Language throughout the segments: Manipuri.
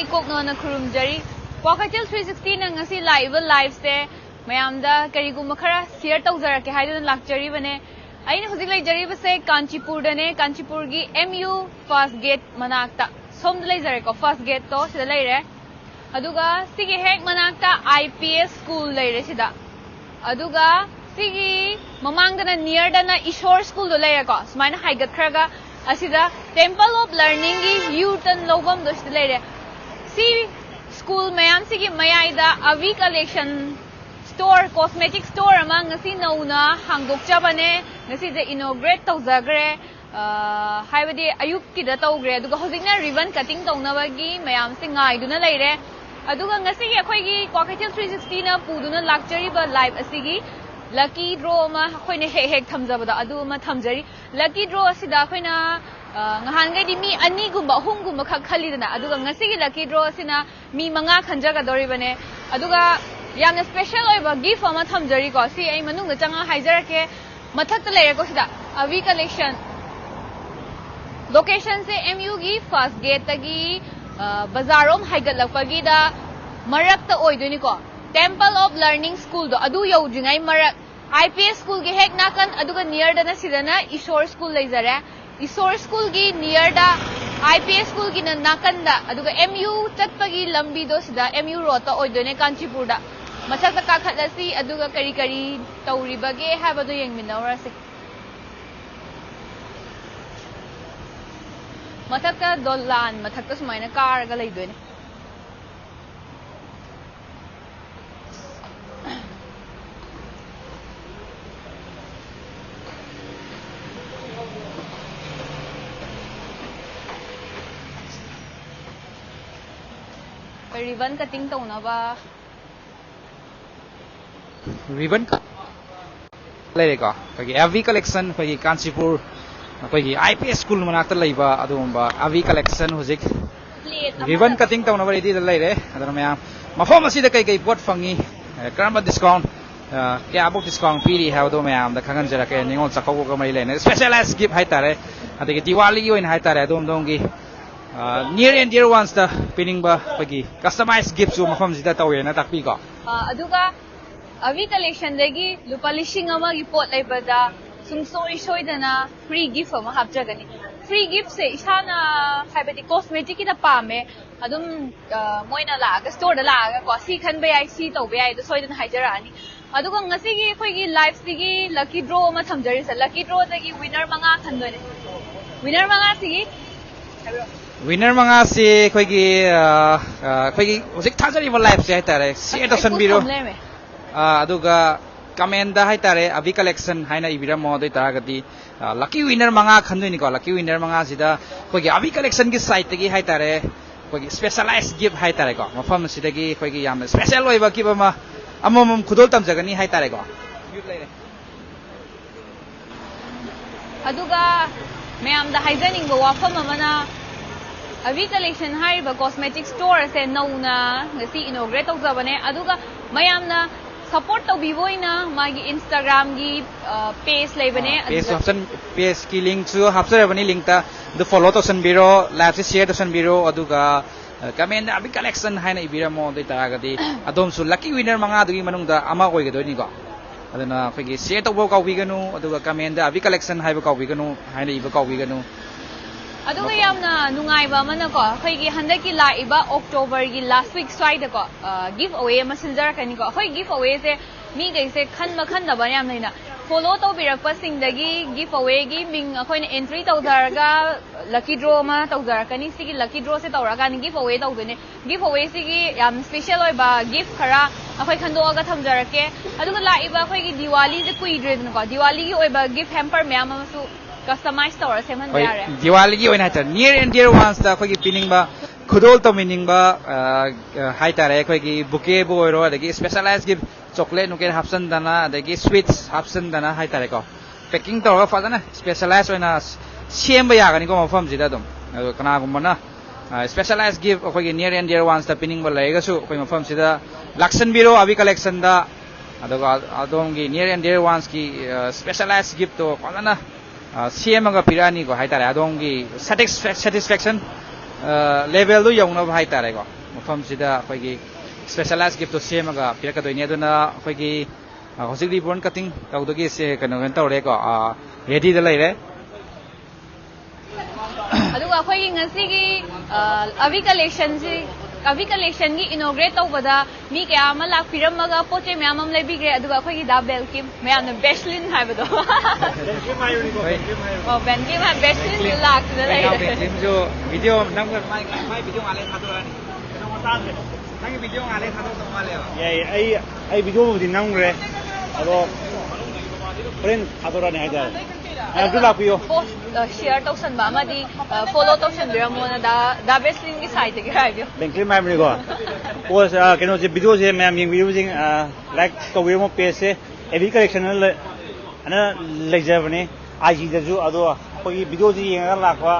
ikokna khurumjari Kwakaitel 360 na ngasi live se mayamda kariguma khara share tawjarake haiduna lakjari bane aina hujik lai jari base Kanchipur dane Kanchipur gi MU first gate manakta som lai jare ko first gate to sida lai re aduga sigi hek manakta IPS school lai re sida aduga sigi mamangdana near dana Ishore school do lai re ko smaina haigat khraga asida Temple of Learning gi U-turn lobam do sida lai re si school mayam sigi mayaida avi collection store cosmetic store amang ngasi nauna hangdokcha bane ngasi je inaugurate tawjagre haibadi ayuk kida tawgre aduga hojikna ribbon cutting tawnabagi mayam se ngaiduna leire aduga ngasi akhoi gi Kwakaitel 360 na puduna lakjari ba live asigi lucky draw ma khoine hek thamjabada adu ma thamjari lucky draw asida khoina ngahangai di mi ani gumba hum gumba khak khalidana aduga ngasi gi lucky draw asina mi manga khanjaga dori bane aduga yamna special oiba gift ama thamjari ko si ai manung changa haijarake mathak ta leire ko sida avi collection location se MU gi first gate tagi bazarom haigat lakpagi da marak ta oiduni ko Temple of Learning school do adu yaudringai marak IPS school gi hek nakan aduga near da na sidana Ishore school leizare Ishore school gi near da IPS school gi na nakan da aduga MU chatpagi lambi do sida MU road ta oidone Kanchipur da mathakta kakhatlasi aduga kari kari tawribage habadu yengminawrasi mathakta dollan mathakta sumaina karaga leidoine ribbon cutting tawnaba ribbon leire ko pagi AV collection pagi Kanchipur pagi IPS school manakta leiba adumba AV collection hojik ribbon cutting tawnaba ready leire adana mayam mafom asida kai pot fangi karamba discount kya abok discount piri hawdo mayam da khangan jara ke ningol chakau ko mai leine specialized gift haitare adagi Diwali oin haitare adum dongi near and dear ones the pinning ba pagi customized gifts so mafam sida tawe na takpi ko aduga avi collection dagi lupa lishing ama gi pot laibada sungsoi soidana free gift ama hapjagani free gift se isana haibati cosmetic ina pame adum moina laga store da laga ko si khan be ai si to be ai do soidana haijarani aduga ngasi gi khoi gi live sigi lucky draw ma thamjari sa lucky draw dagi winner manga khandone winner manga sigi winner manga si khoi gi hojik thajari ba live se haitare share to sanbiro aduga comment da haitare avi collection haina ibira mo doi taragati lucky winner manga khandoi ko lucky winner manga sida khoi gi avi collection gi site gi haitare khoi gi specialized gift haitare ko mafam sida gi khoi gi yam special oiba ki ba ma amom khudol tam jagani haitare ko aduga mayam da haijaning ba wafam amana avi collection haiba cosmetic store se nauna ngasi inaugurate tawjabane aduga mayamna support tawbiboina magi Instagram gi page leibane page option page ki link chu hapsare bani link ta the follow to sanbiro live se share to sanbiro aduga comment avi collection haina ibira mo dei taragadi adom su lucky winner manga dugi manungda ama oigedoni ko aduna khoi share to bo kawbiganu aduga comment da avi collection haiba kawbiganu haina iba kawbiganu aduga yamna nungaiba mana ko khoi gi handaki la iba October gi last week side ko give away messenger kani ko khoi give away se mi gai se khan da ba yam naina follow to birak pasing dagi give away gi ming khoi na entry tawdarga lucky draw ma tawdarkani sigi lucky draw se tawraga ni give away tawdene give away sigi yam special oi ba gift khara akhoi khando aga thamjarake aduga la iba khoi gi Diwali se kui dre ko Diwali gi oi ba gift hamper myam ma su customized store seman yare Diwali gi oina ta near and dear ones da khoi gi pinning ba khudol to meaning ba haitare khoi gi bouquet bo ro adagi specialized gift chocolate nuken hapsan dana adagi sweets hapsan dana haitare ko packing to ga fadana specialized oina sem ba ya gani ko mafam jida dum kana gumna specialized gift khoi gi near and dear ones da pinning ba laiga su khoi mafam sida laksan biro avi collection da adoga adom gi near and dear ones ki specialized gift to fadana CM ga pirani ko haitare adongi satisfaction level do yong na bhai tare ko mafam sida khoi gi specialized gift to semaga pirka doini aduna khoi gi hosik ribbon cutting tawdogi se kano gan tawre ko ready da lai re aduga khoi gi ngasi gi avi collection gi inaugurate tawbada mi kya ma lak piramaga poche myam am lebi gre aduga khoi gi da bel kim myam na bestlin haibado oh ben kim ha bestlin lak da lai kim jo video nam ga mai video ngale thadorani no ta nang video ngale thador to ngale ye ai video di nam gre ado friend thadorani haida du lak piyo post share tawsan ba ma di follow tawsan bira mo na da bestlin gi site gi raibyo Bentley mai mri ko post keno je video je ma'am yeng video jing like to we mo page se every collection ana lejabane IG da ju ado ko video ji yeng ga lakwa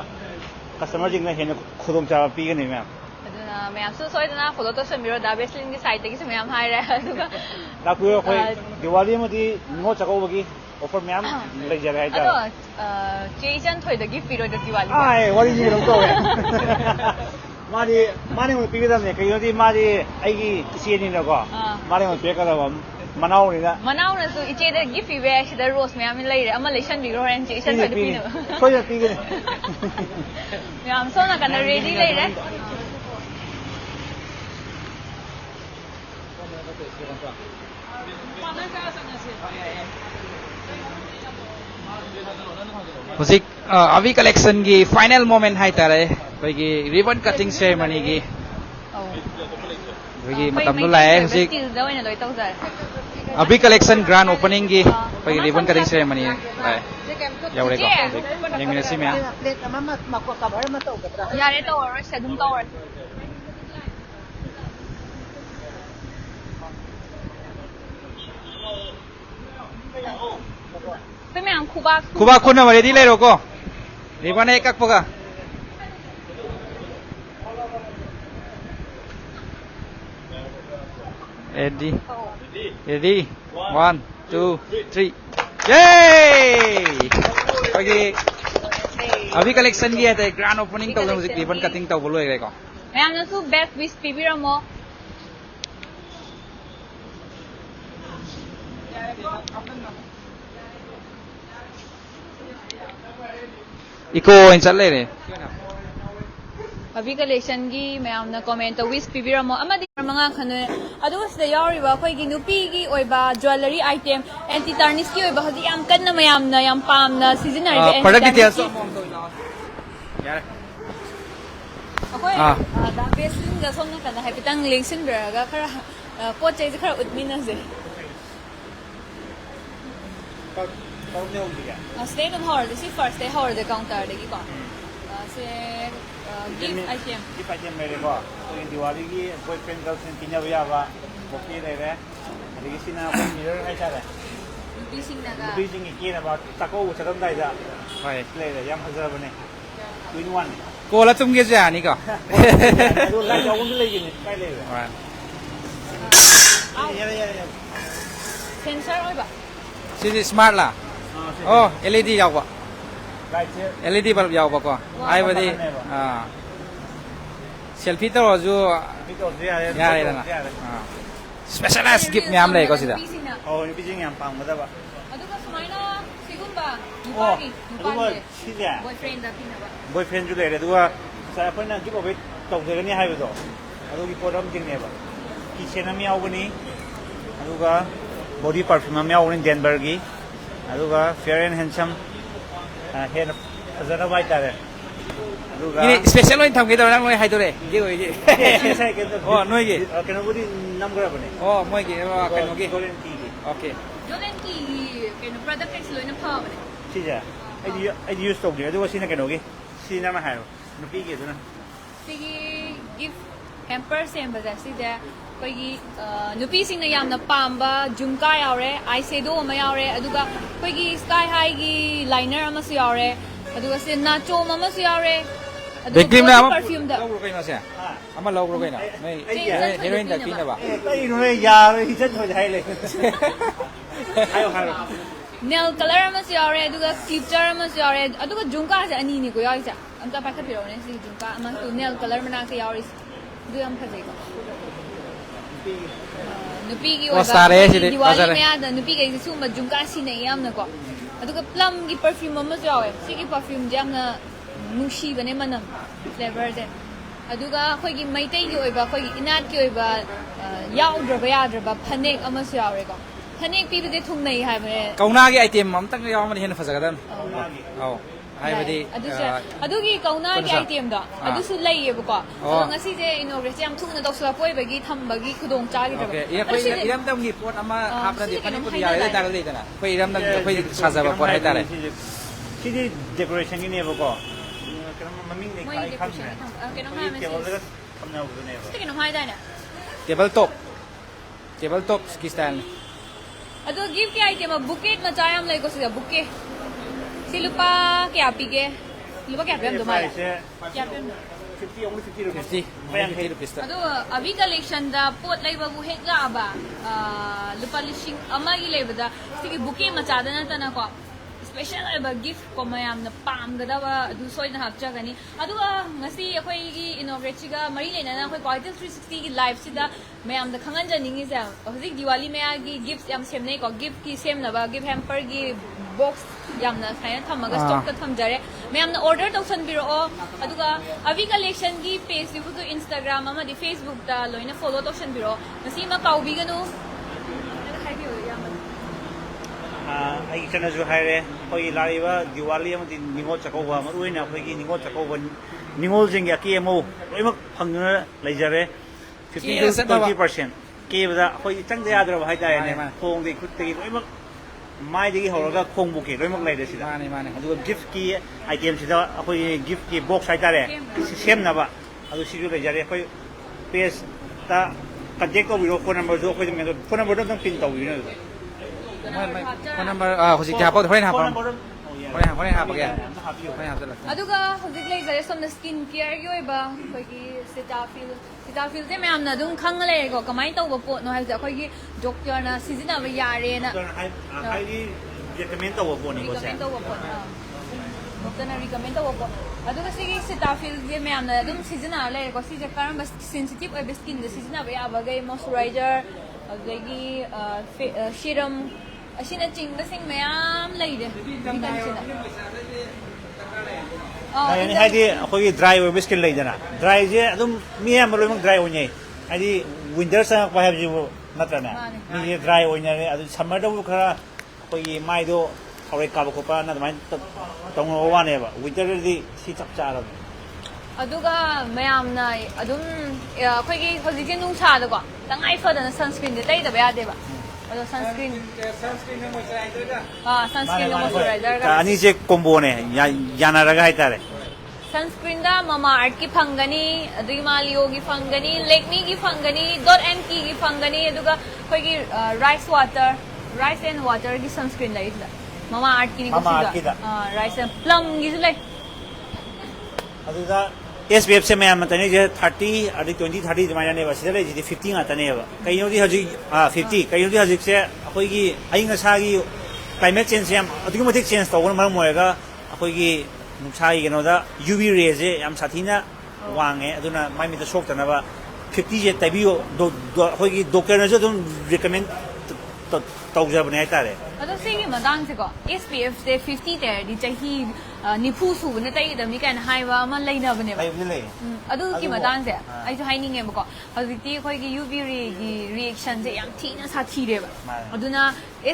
customer jing na hen khudom cha pi ga ni ma'am aduna ma'am so soidana follow tawsan bira da bestlin gi site gi se ma'am hai ra aduga lakwa ko Diwali ma di ngo cha ko bagi offer ma'am lejare hai ta ado Jason thoi da gift piro da Diwali ai wari ni ro ko mari mo pi ga ne kai no di mari ai gi isi ni no ko mari mo pe ka da manau ni da manau na su iche da gift be shi da rose ma'am lai re ama lesson bi ro ran Jason thoi da pi no ko ya pi ga ma'am so na kana ready lai re hosik avi collection gi final moment hai tare khoi gi ribbon cutting ceremony gi khoi gi matam do lai hosik avi collection grand opening gi khoi gi ribbon cutting ceremony lai yaure ko yang mina sim ya yare to or se dum to or Pemang kuba kuna ready lai ro ko ribbon ek ak paga ready 1 2 3 yay bagi avi collection gi ate grand opening to music ribbon cutting to bolo ai ko Ma'am na su best wish pibira mo iko in chat lai re avi collection gi ma'am na comment wish pibira mo amadi mga khane adu sida yari ba khoi gi nupi gi oiba jewelry item anti tarnish gi oiba hadi am kan na ma'am na yam pam na seasonary product details yare akhoi da besin ga som na kana hapitang lengsin beraga khara pot chai khara utmina se stay on hold this is first day hold the counter de gi ko se gift item mere ko in Diwali gi boyfriend girlfriend kinya ba ba boki de re adi gi sina ko mirror hai cha re nupi sing gi na ba tako u chadam dai da hai le de yam hajar bane twin one ko la tum ge ja ni ko adu la ja un le gi ni kai le ya sensor oi ba si smart la oh LED yaw ba light LED bulb yaw ba ko ai ba di selfie to ju ya re na specialized gift myam le ko sida oh ni bijing yam pang ba ba aduga sumaina sigumba nupagi siya boyfriend da pina ba boyfriend ju le re duwa sa apna gi ba be tong de ni hai ba do adu gi podam jing ne ba ki chena mi yaw ni aduga body perfume am yaw ni Denver gi aduga fair and handsome hair azara bai tare aduga ini special oi tham ge da nang noi hai to re ge oi ge sai ke oh noi ge keno budi nam gra bane oh moi ge kano ge golden tea gi okay Jolen ki keno product ex loina pha ba ne si ja ai use to gi aduga sina keno gi sina ma hairo nupi gi duna sigi gift hamper sem ba si da koi gi nupi sing na yam na pamba jumka yaure eye shadow ma yaure aduga koi gi sky high gi liner ama su yaure aduga se nacho ma su yaure Beckham na ama perfume da lo kai na sia ama lo kai na noi heroin da pina ba ai no ya ri chat ho jai le ayo hairo nail color ama su yaure aduga sculpture ama su yaure aduga jumka se ani ni ko yai sa amta paikhatpirone si jumka ama tunnel color manakta yawris du yam phajai ko nupi gi oiba diwali me ada nupi gi sumba jumka sine yamna ko aduga plum gi perfume ama jawe sigi perfume jamna nungshi bane manam flavor de aduga khoi gi maitai gi oiba khoi gi inat gi oiba yaudra yadra phanek ama jawe ko phanek pi bide thungnai ha bane kauna gi item am tang yaw man hen fajagadam aw hai badi adugi kauna gi item da adusu laiye ko ngasi je inauguration yam thungna dawsla poi bagi thambagi khudong cha gi da okay ye khoi iram dam gi pot ama hapna di pani put ya le dal le dana khoi iram dam khoi sajaba pot hai tare sidi decoration gi ne ko maming ne kai kham ne keno hai ma table kamna u ne si keno hai da na table top ki style adu gift ki item bouquet ma chayam lai ko sida bouquet si lupa kya pige lupa kya pem do mai kya pem 50 only 50 rupees 50 rupees ta adu avi collection da pot lai ba bu hek la ba lupa lishing ama gi lai ba da si bouquet ma cha da na ta na ko special ba gift ko mayam na pam ga da ba adu soi na hapcha gani adu ngasi akhoi gi inaugurate ga mari le na na akhoi Quality 360 gi live sida mayam da khangan janing is hozik diwali me gi gifts yam sem nei ko gift ki sem na ba gift hamper gi box yam na khaina thamaga stock ta thamjare mayam na order tawsan biro aduga avi collection gi page yu to Instagram ama di Facebook da loina follow tawsan biro ngasi ma kaubi ganu ai chana ju haire hoi lariba diwali am di ningol chakauba maruina hoi gi ningol chakauba ningol jing ya ki emo loimak phangna leijare 15 to 20% ke bada hoi chang da yadra hai da ne khong di khut ti loimak mai di horaga khong bu ke loimak leide sida mane adu gift ki item sida hoi gift ki box hai da re sem na ba adu siju leijare hoi page ta contact ko biro phone number jo hoi me phone number dang pin taw yu na phone number hoji kya pa hoin ha pa hoin ha pa kya hoin ha ta aduga hoji lai jare somna skin care gi oiba khoi gi Cetaphil de me amna dum khang le ko kamai taw ba po no ha ja khoi gi doctor na sizina ba yare na hai di recommend taw po ni ko sa doctor na recommend taw po aduga sigi Cetaphil de me amna dum sizina le ko si ja karam sensitive oiba skin de sizina ba ya ba gai moisturizer adagi serum asina chingba sing mayam leide ai hai di khoi dry oil skin leidana dry je adum mi am lo mak dry onyai ai di winter sa pa have ji natrana mi dry onyai adu summer do khara khoi mai do khore ka ko pa na mai tong lo wa ne ba winter di si chap cha lo aduga mayam na adum khoi gi hoji je nung sa da ko tangai fa da sunscreen de tai da ba ya de ba ado sunscreen na moisturizer da sunscreen na moisturizer ka ani je combo ne yana raga hai tare sunscreen da mama art ki phangani adui malio gi phangani lakme gi phangani .nk gi phangani aduga khoi gi rice and water gi sunscreen lai da mama art ki ni ko da rice and plum gi lai aduga SPF se मैं मतलब नहीं जो 30 अरे 20-30 जमाना ने बस इधर जी 15 आता नहीं है कहीं होती है जी 50 कहीं होती है जी से कोई की आइंग सागी क्लाइमेट चेंज से हम अधिक मधिक चेंज तो वो मरम होएगा कोई की नुकसाई के नोदा UV rays है हम साथी ना वांगे अदुना माय में तो शॉक तना बा 50 जे तभी दो कोई की डॉक्टर ने जो तुम रिकमेंड तो जब नहीं आता है अदो सेगी मदांग से को SPF से 50 ते di chahi nifu su ne tai da mi kan hai wa ma lai na bane ba adu ki madang se ai jo hai ning nge ba ko hojiti khoi gi UV ray gi reaction se yam thi na sa thi re ba aduna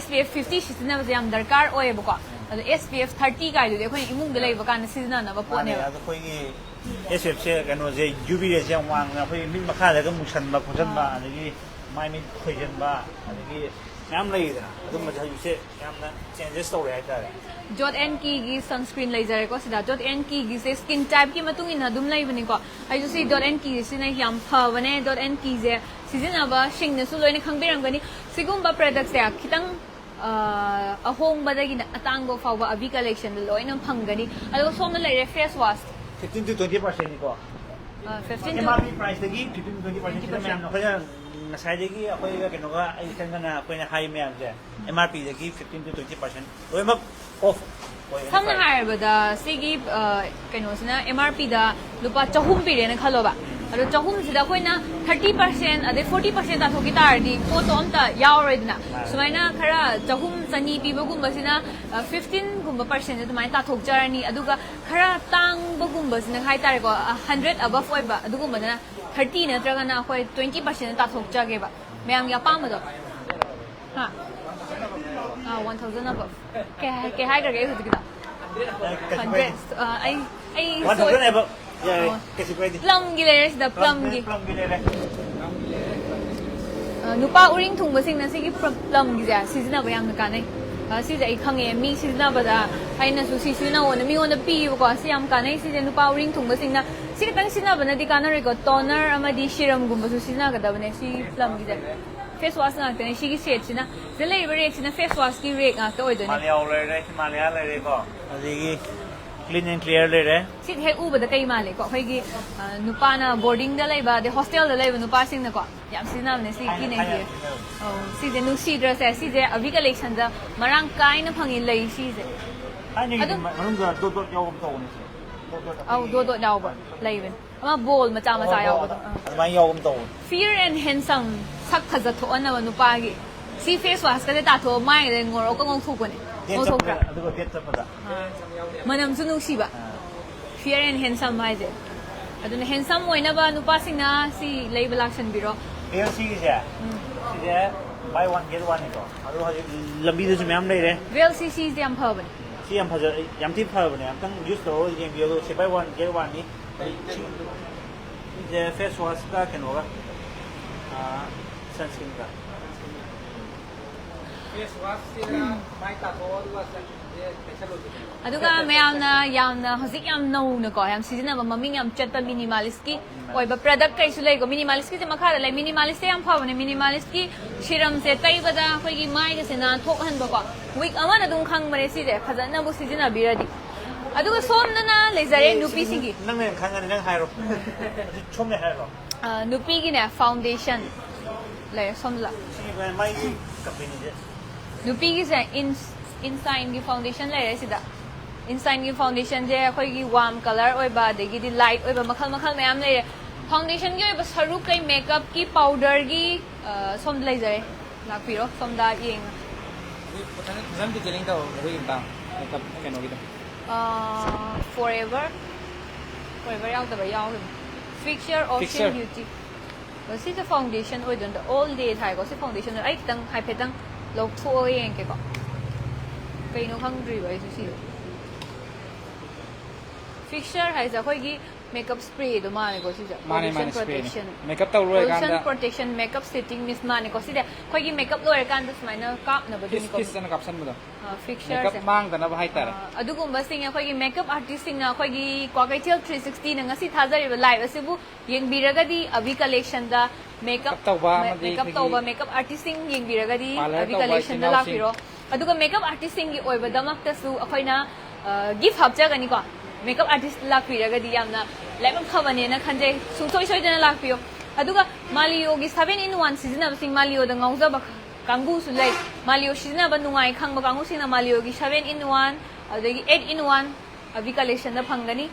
SPF 50 sisina ba yam darkar oye ba ko adu SPF 30 kai du de khoi imung de lai ba kan sisina na ba po ne ba adu khoi gi SPF se kano je UV ray se wang na khoi min makha da ga musan ba khosan ba adagi mai min khoi jan ba adagi yam lai da adu ma ja yu se yam na changes to re hai ta .nk gi sunscreen lai jare ko sida .nk gi se skin type ki matung ina dum lai bani ko ai ju si .nk si na yam pha bane .nk je season aba shing na su loine khangbiram gani sigum ba product se khitang ahong ba da gi atang go fa ba abi collection loine phangani alo som na lai face wash 15 to 20% ni ko 15 MRP price dagi 15 to 20% me am no kaya nasai dagi akoi ga keno ga ai changa na akoi na high me am je MRP dagi 15 to 20% oi mak off samna haibada sigi kaino sina MRP da lupa chahum pire na khaloba ado chahum sida khoina 30% ade 40% ta thoki tar di photo amta yaoredna sumaina khara chahum chani pibagum basina 15 gumba percent tu mai ta thok jarani aduga khara tang bagum basina khai tar ko 100 above oiba adugum badana 30 na traga na khoi 20% ta thok jage ba mayam ya pam do ha 1000 above ke hai karke hu dikda 100 ai 1000 above yeah kasi pwede plum gilere sida plum gilere nupa uring thung basing na sigi plum gi ja season ba yang ka nai si ja ikhang e mi season ba da ai na su si na wona mi wona pi ko si am ka nai si ja nupa uring thung basing na si ka tang sina ba na di ka na re ko toner amadi serum gum ba su sina ka da ba ne si plum gi ja face wash na te si gi set sina zele ibere sina face wash ki rek na to oi de Malia le Himalaya le ko adigi clean and clear le si he u ba da kai ma le ko khoi gi nupa na boarding da lai ba de hostel da lai ba nupa sing na ko yam sina ne si ki ne gi si de nu si dress si de avi collection da marang kai na phangi lai si je ani manung ga do yaw am to ni au do yaw ba lai ben ama bol ma cha yaw ba ma yaw am to Fair and handsome sak khaza tho na ba nupa gi si face wash ka de ta tho mai de ngor ko ngong thu ko ne ngong thu ka adugo det cha pada manam su nu si ba fair and handsome mai je aduna handsome oina ba nupa sing na si lai ba lakshan biro ALC gi ja si ja buy one get one ni ko adu ha lambi de myam lai re real CC is yam phaban si yam phaja yam ti pha ba ne am tang use to yem bi lo si buy one get one ni je face wash ka ken hoga sunscreen ka face wash sila mai ta ko wa aduga mayamna hojik yam no na ko yam season ba maming yam chat minimalist ki oi ba product kai sulai ko minimalist ki ma khara lai minimalist yam pha ne minimalist ki shiram se tai bada khoi gi mai ga se na thok han ba ko week ama na dung khang mare si je khazana bu season abiradi aduga som na lezare nupi singi nang ne khang nang hai ro chom ne hai ro nupi gi ne foundation le som la si ba mai company je nupi gi se inside gi foundation le re sida inside gi foundation je khoi gi warm color oi ba de gi di light oi ba makhal mayam le foundation gi oi ba saru kai makeup ki powder gi som lai jare lak piro som da yeng Zam di jeling tau hui im tang makeup keno gitu forever yaw da ba yaw fixture ocean beauty ko si the foundation oi don all day thai ko si foundation ai tang hai petang lo thu yeng ke ko kai no khang dri bai si fixture hai za khoi gi makeup spray do ma ne ko si ja mane spray makeup tau roi kan da protection makeup setting miss ma ne ko si da khoi gi makeup loi kan da smai na kap na ba du ni ko kiss na kapsan mo da fixture makeup mang da na ba hai tar adu gum ba sing khoi gi makeup artist sing na khoi gi kwa kai tel 360 na ngasi thazari ba live asibu yeng biraga di avi collection da makeup tau ba makeup artist sing yeng biraga di avi collection da la piro adu ga makeup artist sing gi oi ba damak ta su akhoi na gift hab ja gani ko makeup artist lakpiraga di yamna laimam khabane na khanje sungsoi soi dana lakpiyo aduga malio gi 7 in 1 season of sing malio da ngauza ba kangu su lai malio season ba nungai khang ba kangu sing na malio gi 7 in 1 adagi 8 in 1 abi collection da phangani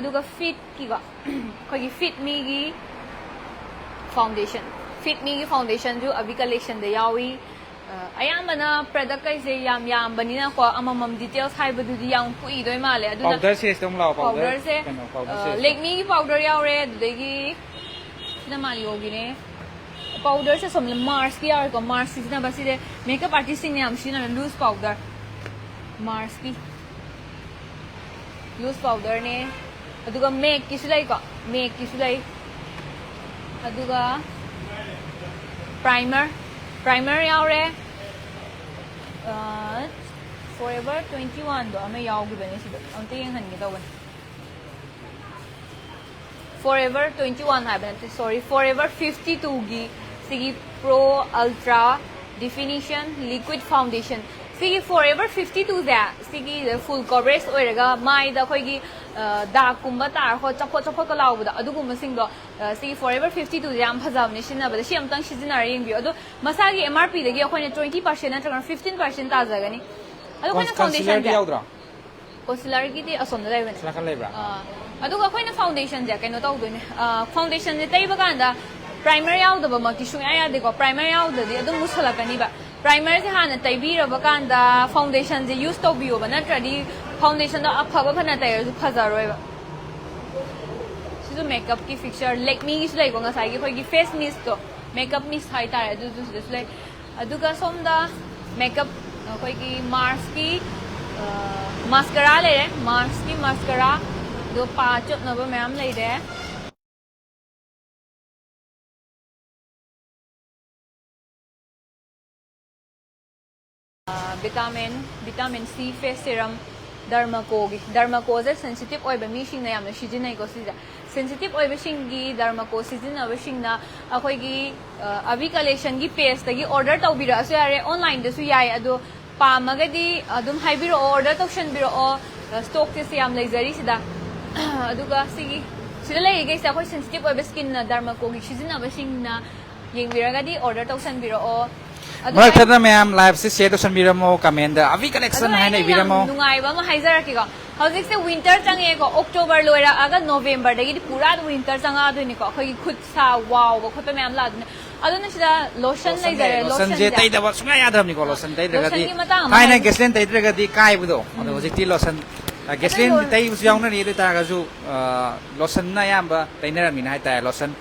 aduga fit ki ga khoi gi fit me gi foundation ju abi collection da yawi ayambana product kai se yam bani na ko amamam details hai badu di yang pui doi ma le aduna powder se tong lao powder se Lakme ki powder yaw re adagi na mali hogi ne powder se som Mars ki ar ko Mars si na basi de makeup artist ne am shi na loose powder Mars ki loose powder ne aduga make ki sulai aduga primer yaw re forever 21 do ama yaw gi bane sida amte yang han gi dawan forever 21 ha bane sorry forever 52 gi sigi pro ultra definition liquid foundation sigi forever 52 da sigi the full coverage oiraga mai da khoi gi da kumba tar ho chapot ka law da adu gum sing do sigi forever 52 jam phajam ne shin na ba siam tang sijinar yeng bi adu masa gi MRP da gi khoi 20% na 15% ta jaga ni adu khoi foundation da concealer gi di asom da lai bane Sila kan lebra. aduga khoina foundation ja kaino taw doine foundation je tai bagan da primer yaw da ba ma ki shung ya de ko primer yaw da di adum musala kani ba primer se hana tai bi ra bagan da foundation je use to bi ba na tradi foundation da apha ba phana tai su phaza roi ba sisu makeup ki fixture like me is like nga sai gi khoi gi face mist to makeup mist hai ta adu du like aduga som da makeup khoi gi mars ki mascara le mars ki mascara do pa chot na ba ma'am le de vitamin C face serum dermaco je sensitive oi ba mi sing na yam na shijin nai ko si ja sensitive oi ba sing gi dermaco season na ba sing na akhoi gi avi collection gi paste gi order taw bi ra so yare online da su yai ado pa magadi adum haibiro order tokshan biro stock te siam laizari sida aduga sigi sida lai ge sa khoi sensitive oi ba skin na dermaco gi shijin na ba sing na yeng biraga di order tokshan biro Marak thadna ma'am live se share to san biramo comment da avi collection hai nei biramo nungai ba ma haizara ki ko hauzik se winter change ko october loira aga november dagi pura winter changa aduni ko khoi khut sa wow ba khot ma'am la aduna sida lotion lai jare lotion je tai da ba sunga yadam ni ko lotion tai daga di hai na gasoline tai daga di kai bu do ado hauzik ti lotion gasoline tai us yaung na ni de ta ga ju lotion na yam ba tai na min hai ta lotion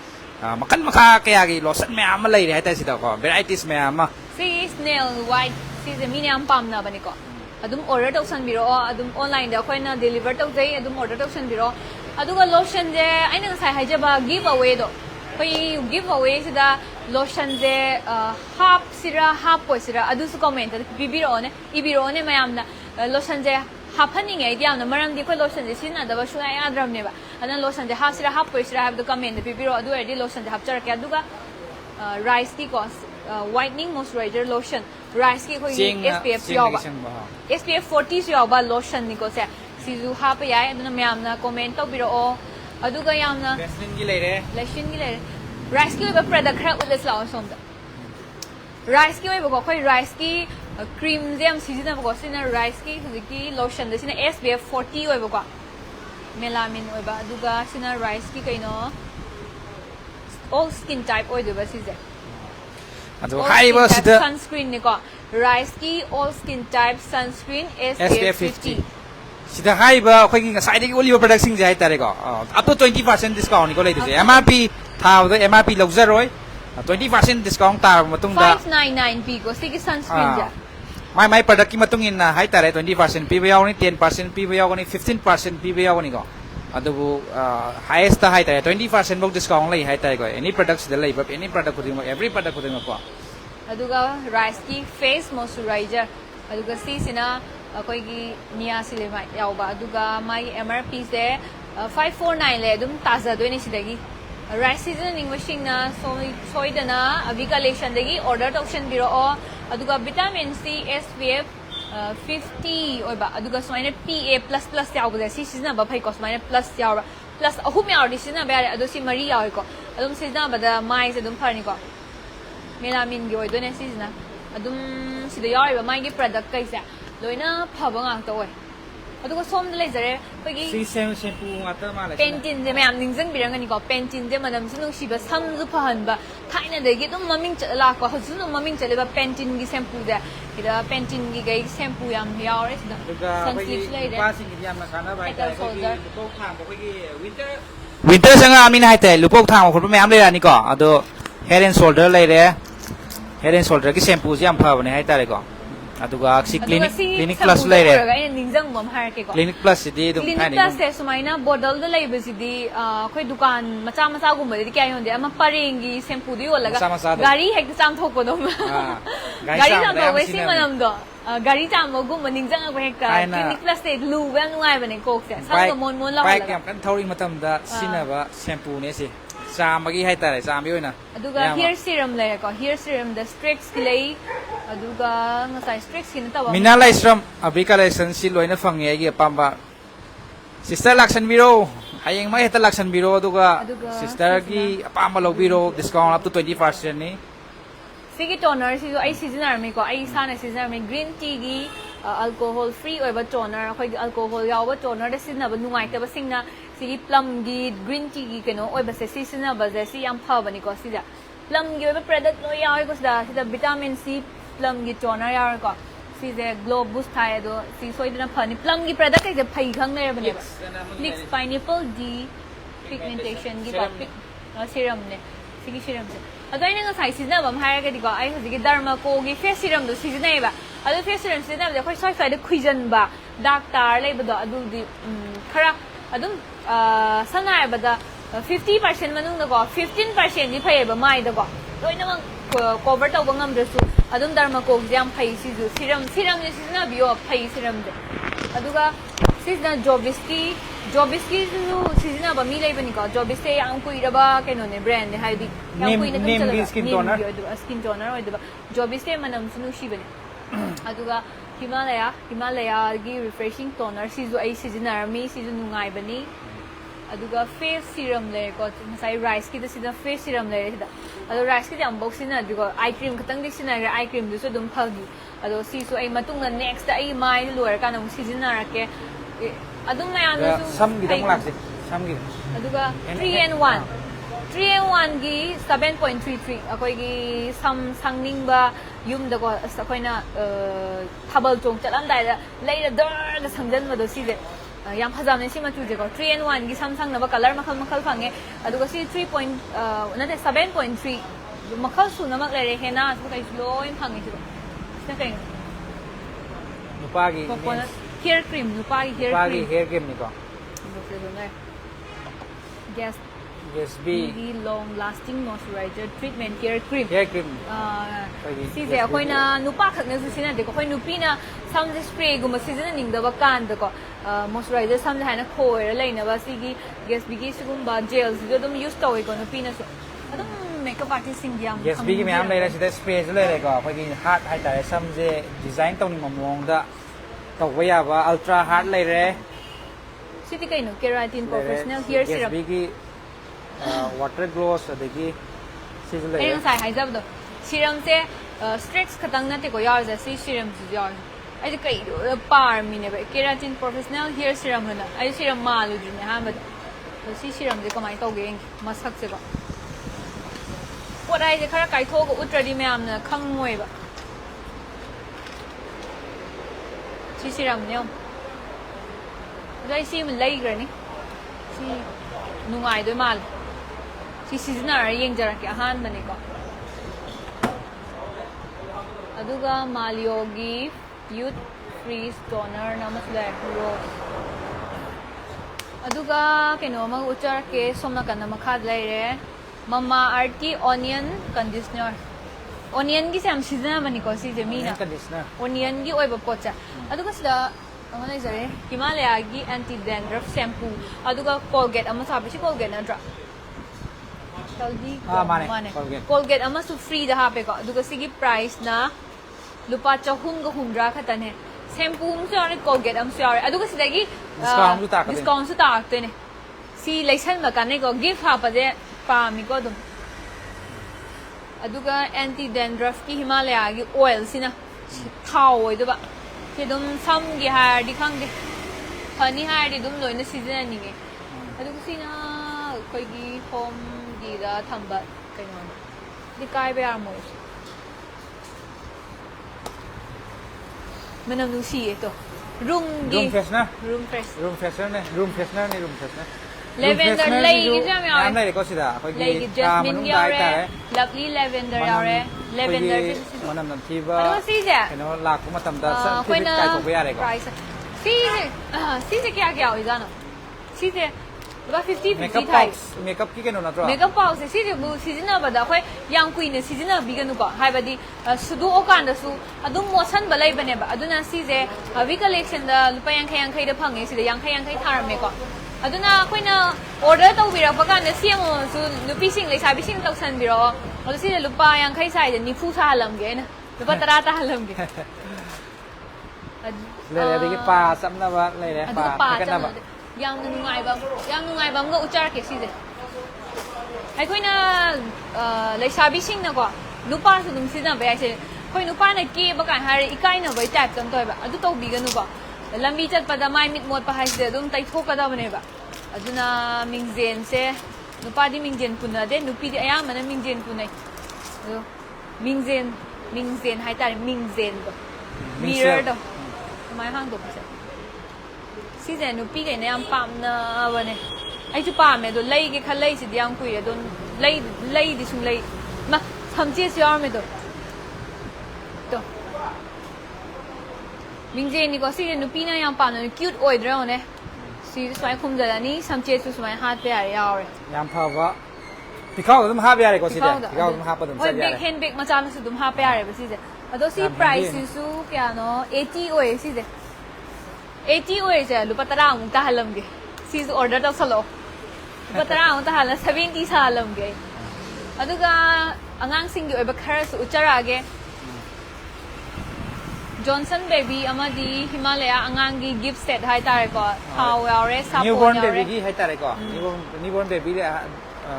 makan maka kaya gi lotion me am lai hai ta sida ko varieties me am si snail white si the miniam pam na bani ko adum order toksan biro adum online da khoina deliver tok jai adum order toksan biro aduga lotion je aina sai haije ba give away do koi give away sida lotion je half sira half poisira adu su comment da bibiro ne ibiro ne mayam na lotion je happening ai diam na maram di ko lotion je sin na da ba shu ai adram ne ba adan lotion je half sira half poisira have the comment da bibiro adu ai di lotion je hapchar ke aduga rice ki cost whitening moisturizer lotion rice ki khoi SPF yaw ba SPF 40 yaw ba lotion ni ko se sizu ha pa yai aduna myam na comment to biro aduga yam na Vaseline gi leire rice ki ba product khara ules law som da rice ki ba khoi rice ki cream jam season ba ko sina rice ki ki lotion da sina SPF 40 oi ba ko melamine oi ba aduga sina rice ki kaino all skin type oi do ba si ado hai ba sida sunscreen ni ko rice ki all skin type sunscreen SPF 50 sida hai ba khoi gi ngasai degi oliver product sing jai tare ko up to 20% discount ni ko lei de MRP thaw do MRP logzaroi 20% discount tar matung da 599 p ko sigi sunscreen ja mai product ki matung in na hai tare 20% pi ba yaw ni 10% pi ba yaw ni 15% pi ba yaw ni ko adu highest hai tare 20% bok discount lei hai tare ko any products de lei ba any product khuding every product khuding ko aduga rice ki face moisturizer aduga si sina akoi gi niacinamide yaw ba aduga mai MRP se 549 le dum taza do ni sidagi rice seasoning machine na soidana avi collection dagi order option biro aduga vitamin C SPF 50 oi ba aduga soina PA++ yaw ba si season ba phai ko soina plus yaw ba plus ahum yaw di season ba adu si mari yaw ko adum season ba da mai se dum phani ko melamine gi oi do ne season adum sida yaw ba mai gi product kai sa loina phaba ngang to oi aduga som de lezare pagi si shampoo ngata ma la pentin je mayam ningjang birang ani ko pentin je manam sinung siba sam zu phahan ba thaina de gi dum maming chala ko hazu no maming chale ba pentin gi shampoo da ida pentin gi gai shampoo yam yaw re da sunlight lay pa sing gi yam na kana ba ta ko gi lupok thang ko gi winter winter sanga amin hai te lupok thang ko me am le ani ko ado head and shoulder lay re head and shoulder ki shampoo yam pha ba ne hai ta re ko aduga si clinic plus lay re ningjang mom har ke ko clinic plus di dum clinic plus se sumaina bottle da lay ba si di khoi dukan macha macha gum ba di kya yonde ama parengi shampoo di olaga gari hek cham thok ko dom gari cham ba we si manam do gari cham mo gum ningjang ba hek clinic plus se lu ba ngai ba ne ko se sam ko mon mon la bai kam kan thori matam da sina ba shampoo ne si chamagi hai tare chambi oina aduga hair serum le ko hair serum the streaks lay aduga ngasai streaks kin ta ba minala isram abri collection si loina fangi gi pamba sister laksan biro hayeng mai heta laksan biro aduga sister gi apamba lo biro discount up to 20% ni sigi toner si ai season army ko ai sana season army green tea gi alcohol free oiba toner khoi alcohol yawa toner de sinna ba nungai ta ba singna si plum gi green tea gi keno oiba se si sinna ba je si yam pha bani ko si ja plum gi oiba product lo yawa ko da vitamin C plum gi toner yawa ko si je glow boost thai do si soi dina phani plum gi product ke je phai khang ne ba ne Nix pineapple D pigmentation gi topic serum ne sigi serum se adai na sai season ba hai ga di ko ai hoji gi derma ko gi face serum do season nei ba adu face serum season ba khoi soi fai de khuijan ba dark tar lei ba do adu di khara adum sanai ba da 50% manung da ko 15% ni phai ba mai da ko loina mang cover tau ba ngam resu adum derma ko gi am phai si ju serum ni season bi yo phai serum de aduga season jobiski su season ba mi lei ba ni ko jobiste yang kui da ba keno ne brand ne hai di yang kui na dum chala skin toner skin toner oi da jobiste manam sunu shi bane aduga Himalaya gi refreshing toner si ju ai season mi si ju nungai bani aduga face serum le ko sai rice ki da sida face serum le da adu rice ki jam box na di ko eye cream khatang di sina eye cream du so dum phagi adu si su ai matung na next da ai mai luar ka na season na ke adum na yan su sam gi dang lak se sam gi aduga 3-in-1 gi 7.33 akoi gi sam sangning ba yum da ko akoi na thabal chong chalam dai da lei da dar da sangjan ma do si de yam phajam ne si ma chu je ko 3-in-1 gi samsung na ba color makhal phange aduga si 7.3 makhal su na mak le re hena su kai loi phange chu na kai nupa gi hair cream nupa gi hair cream ni ko Yes, be long lasting moisturizer treatment hair cream. Si je koi na nupa khak na su sina de ko koi nupi na sam spray gum season ning da ba kan da ko moisturizer sam da na khoi lai na ba si gi yes bi gi sugum ba gels do dum use to ko nupi na su adum makeup artist sing yam yes bi gi me am lai ra si da spray le le ko koi gi hard hai ta sam je design tong ni mong da to wa ya ba ultra hard lai re si ti kai no keratin professional hair serum bi gi water gloss adagi season lai ai sai hai jab do serum se stretch khatang na te ko yar ja si serum ji yar ai kai do par mi ne ba keratin professional hair serum na ai serum ma lu ji ne ha ba si serum je kamai to ge masak se ko what ai je khara kai tho ko utra di me am na khang moi ba si serum ne dai si mun lai gra ni si nungai do mal si season ara yeng jara ke ahan bane ko aduga malyogi youth freeze toner namasla rose aduga keno ma uchar ke somna kana makhad lai re mama art ki onion conditioner onion gi sam season bane ko si jamina conditioner onion gi oi ba pocha aduga sida amana jare Himalaya gi anti dandruff shampoo aduga Colgate ama sabi si Colgate na dra mane Colgate ama su free da ha pe ko aduga sigi price na lupa chahum ga humra khatan he shampoo mu sare Colgate am sare aduga sida gi discount su ta te ne si license ma kane ko gift ha pa je pa mi ko dum aduga anti dandruff ki Himalaya gi oil sina thau oi do ba ke dum sam gi ha di khang de pani ha di dum loi na season ni nge adu ku sina koi gi home gi da thamba kai non di kai be armo menam nu si to room freshener lavender lei gi jam ya am lai ko sida koi gi jasmine gi aure lovely lavender aure lavender manam nam thi ba adu si je keno lak ko matam da sa kai ko be are ko si je kya hoi jana si je ba 50 makeup ki keno na tro makeup pouch si je bu season ba da khoi yang kui ne season bi ganu ko hai ba di sudu o kan da su adum motion ba lai bane ba aduna si je vi collection da lupa yang khai da phang si da yang khai thar me ko aduna khoi na order tau bi ra ba kan da siang su lupi sing lai sa bi sing tau san bi ro adu si je lupa yang khai sai de ni fu sa lam ge na lupa tara ta lam ge le de ki pa sam na ba le de pa ka na ba yang nungai bam ga uchar ke si de ai khoi na lai sa bi sing na ko lupa su dum si na ba ai se khoi nu pa na ki ba kan hari ikai na bai type tam toy ba adu to bi ga nu ba lambi chat pa da mai mit mot pa hai se dum tai thok ka da bane ba aduna mingzen se nu pa di mingzen puna de nu pi di ayam mana mingzen punai adu mingzen hai ta mingzen do mirror do mai hang do pa se si je nu pi ga ne am pam na ba ne ai chu pa me do lei ge kha lei si diang kui re don lei di sung lei ma tham che si ar me do to mingzen ni ko si nu pi na yang pa na cute oi dra ne si swai khum da ni sam che su swai hat pe ya yaw re yam pha wa pi khao dum ha ya re ko si de pi khao dum ha pa dum sa ya big hand big ma cha na su dum ha pe ya re ba si je ado si price su kya no 80 oi si je 80 oi je lu pa tara mung ta halam ge si su order ta salo lu pa tara mung ta halam 70 sa halam ge aduga angang sing gi oi ba khara su uchara ge Johnson baby amadi Himalaya angangi gift set hai tare ko thau yaure sapo newborn baby gi hai tare ko newborn baby le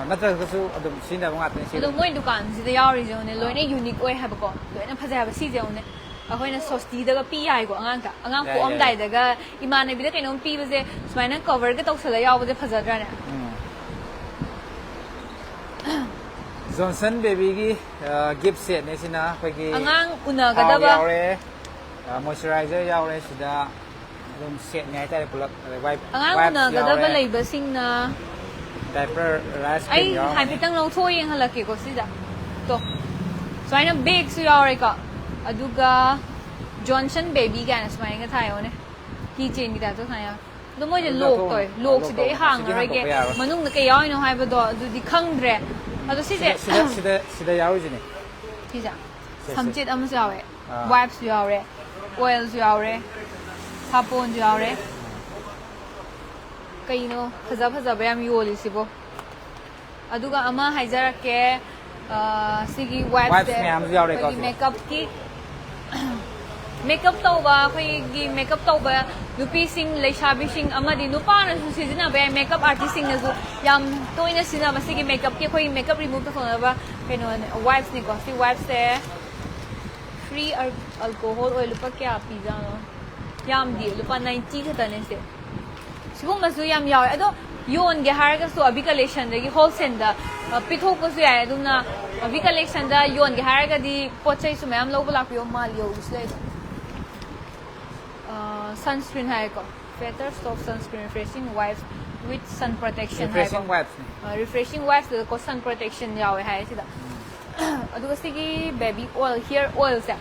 natra ka su adum sina ba ngat ne si adu moi dukan si da yauri jo ne loine unique oi ha ba ko loine phaja ba si je ne ahoi na sosti da ga pi ai ko angang ko am dai da ga imane bi da kainom pi ba je smaina cover ga tausala yaw ba je phaja dra ne Johnson baby gi gift set ne sina khoi gi angang una ga da ba yaure moisturizer yaure sida dum set ngai tare pulak wipe angang una ga da ba lei ba sing na diaper rash ai cream yaure hai pitang lo thoi yang hala ke ko si da to smaina big su yaure ka aduga Johnson baby ga na smaina ga thai one ki chain gi da to thai ya do moi je lok si de hang ra ge manung na ke yaw no hai ba do du di khang dre ado si je sida yaure jine si ja samchit am su yawe wipes su yaure oil su yaure sapon su yaure kaino phaja ba yam yoli sibo aduga ama haijar ke sigi wipes me am su yaure ko makeup tauba khoi gi makeup tauba nupi sing leishabi sing amadi nupa na su sijina ba makeup artist sing na su yam toina sina ba sigi makeup ke khoi makeup remove ta khona ba kaino wipes ni ko si wipes te free alcohol oil pa kya pizza no yam di lupa 90 khata ne se sibu masu yam yaw ado yon ge har ga so abi collection de gi wholesale da pithok ko su ya aduna abi collection da yon ge har ga di pochai su mayam lo bla pyo mal yo usle sunscreen hai ko better stop sunscreen refreshing wipes with sun protection hai ko refreshing wipes ko sun protection yaw hai sida aduga sigi baby oil hair oil sa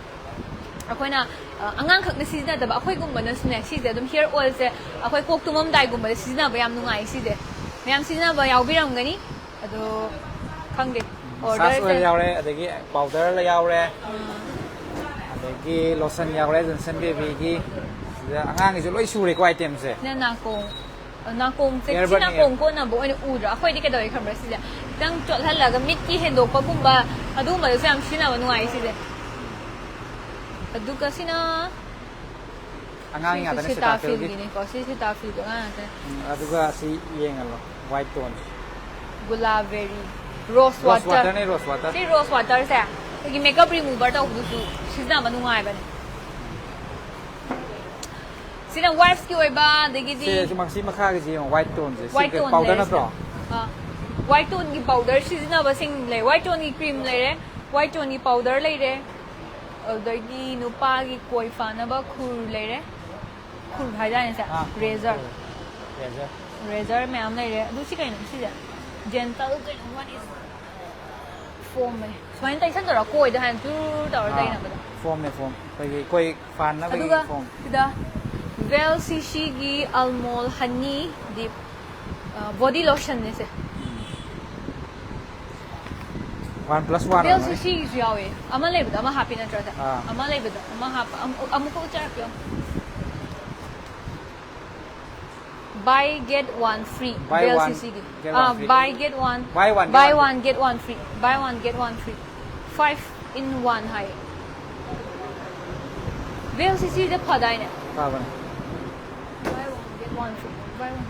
akoina angang khak na season da ba akoi gumba na sne si de dum hair oil se akoi kok tumam dai gumba season ba yam nungai si de mayam season ba yaw biram gani ado khang de order se yaure adagi powder la yaure adagi lotion yaure Johnson baby gi angang gi loi sure ko item se na kong se sina kong ko na bo ani udra akoi di ka doi khamra si de dang chol hal la ga mit ki hendo pa gumba adu ma se am sina ba nungai si de adu ka sina angang nga ta feel gi ko si ta feel ko nga ta adu ga si yengalo white tone gulaberry rose water ne rose water si rose water sa gi makeup remover ta udu su sina ba nungai ba ne sina wipes ki oi ba de gi di si makha gi ji white tone je si powder na to white tone ki powder sina ba sing le white tone ki cream le re white tone ki powder le re adagi nupa gi koi fa na ba khur le re khur bhai ja ne sa razor me am le re du si kai na si ja gentle kai one is foam me swain tai san da koi da han tu da dai na ba foam koi fan na ba foam da Vel CC gi almol honey di body lotion ne se 1+1 Vel CC is yawe ama le ba ama happy na trata ama le ba ama hap am ko char pyo buy get one free Vel CC gi buy get one buy one get one free buy one get one free 5 in 1 hai Vel CC de padai ne pa ba buy one get one free buy one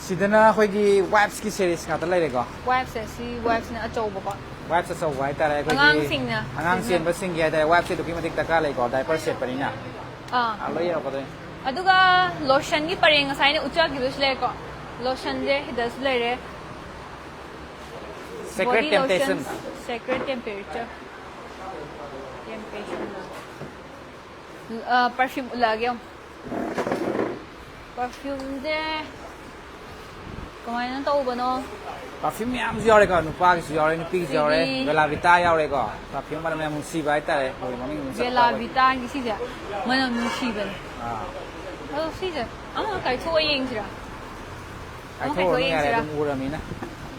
ꯁꯤꯗꯅ ꯑꯩꯈꯣꯏꯒꯤ ꯋꯥꯏꯞꯁꯀꯤ ꯁꯦꯔꯤꯁ ꯉꯥꯛꯇ ꯂꯩꯔꯦꯀꯣ ꯋꯥꯏꯞꯁꯦ ꯁꯤ ꯋꯥꯏꯞꯁꯤꯅ ꯑꯆꯧꯕꯀꯣ ꯋꯥꯏꯞꯁ ꯑꯆꯧꯕ ꯍꯥꯏꯇꯥꯔꯦ ꯑꯩꯈꯣꯏꯒꯤ ꯑꯉꯥꯡꯁꯤꯡꯅ ꯑꯉꯥꯡ ꯆꯦꯟꯕꯁꯤꯡꯒꯤ ꯍꯥꯏꯇꯥꯔꯦ ꯋꯥꯏꯞꯁꯦ ꯑꯗꯨꯛꯀꯤ ꯃꯇꯤꯛ ꯗꯔꯀꯥꯔ ꯂꯩꯀꯣ ꯗꯥꯏꯄꯔ ꯁꯦꯠꯄꯅꯤꯅ ꯂꯣꯏ ꯌꯧꯔꯛꯀꯗꯣꯏꯅꯤ ꯑꯗꯨꯒ ꯂꯣꯁꯟꯒꯤ ꯄꯔꯦꯡ ꯉꯁꯥꯏꯅ ꯎꯠꯆꯈꯤꯕꯁꯨ ꯂꯩꯀꯣ ꯂꯣꯁꯟꯁꯦ ꯁꯤꯗꯁꯨ ꯂꯩꯔꯦ ꯁꯦꯀ꯭ꯔꯦꯠ ꯇꯦꯝꯄꯇꯦꯁꯟ ꯁꯦꯀ꯭ꯔꯦꯠ ꯄꯔꯐ꯭ꯌꯨꯝ ꯎꯠꯂꯛꯑꯒꯦ ꯌꯦꯡꯉꯣ ꯄꯔꯐ꯭ꯌꯨꯝꯁꯦ ꯀꯃꯥꯏꯅ ꯇꯧꯕꯅꯣ ꯄꯔꯐ꯭ꯌꯨꯝ ꯃꯌꯥꯝꯁꯨ ꯌꯥꯎꯔꯦꯀꯣ ꯅꯨꯄꯥꯒꯤꯁꯨ ꯌꯥꯎꯔꯦ ꯅꯨꯄꯤꯒꯤꯁꯨ ꯌꯥꯎꯔꯦ ꯑꯗꯒꯤ ꯕꯦꯂꯥꯕꯤꯇꯥ ꯌꯥꯎꯔꯦꯀꯣ ꯄꯔꯐ꯭ꯌꯨꯝ ꯃꯅꯝ ꯌꯥꯝ ꯅꯨꯡꯁꯤꯕ ꯍꯥꯏꯇꯥꯔꯦ ꯑꯩꯈꯣꯏ ꯃꯃꯤꯡ ꯑꯗꯨꯝ ꯕꯦꯂꯥ ꯚꯤꯇꯥꯒꯤ ꯁꯤꯁꯦ ꯃꯅꯝ ꯅꯨꯡꯁꯤꯕꯅꯦ ꯑꯗꯣ ꯁꯤꯁꯦ ꯑꯃ ꯀꯥꯏꯊꯣꯛꯑ ꯌꯦꯡꯁꯤꯔꯥ ꯀꯥꯏꯊꯣꯛꯑꯅꯨ ꯌꯥꯔꯦ ꯑꯗꯨꯝ ꯎꯔꯃꯤꯅ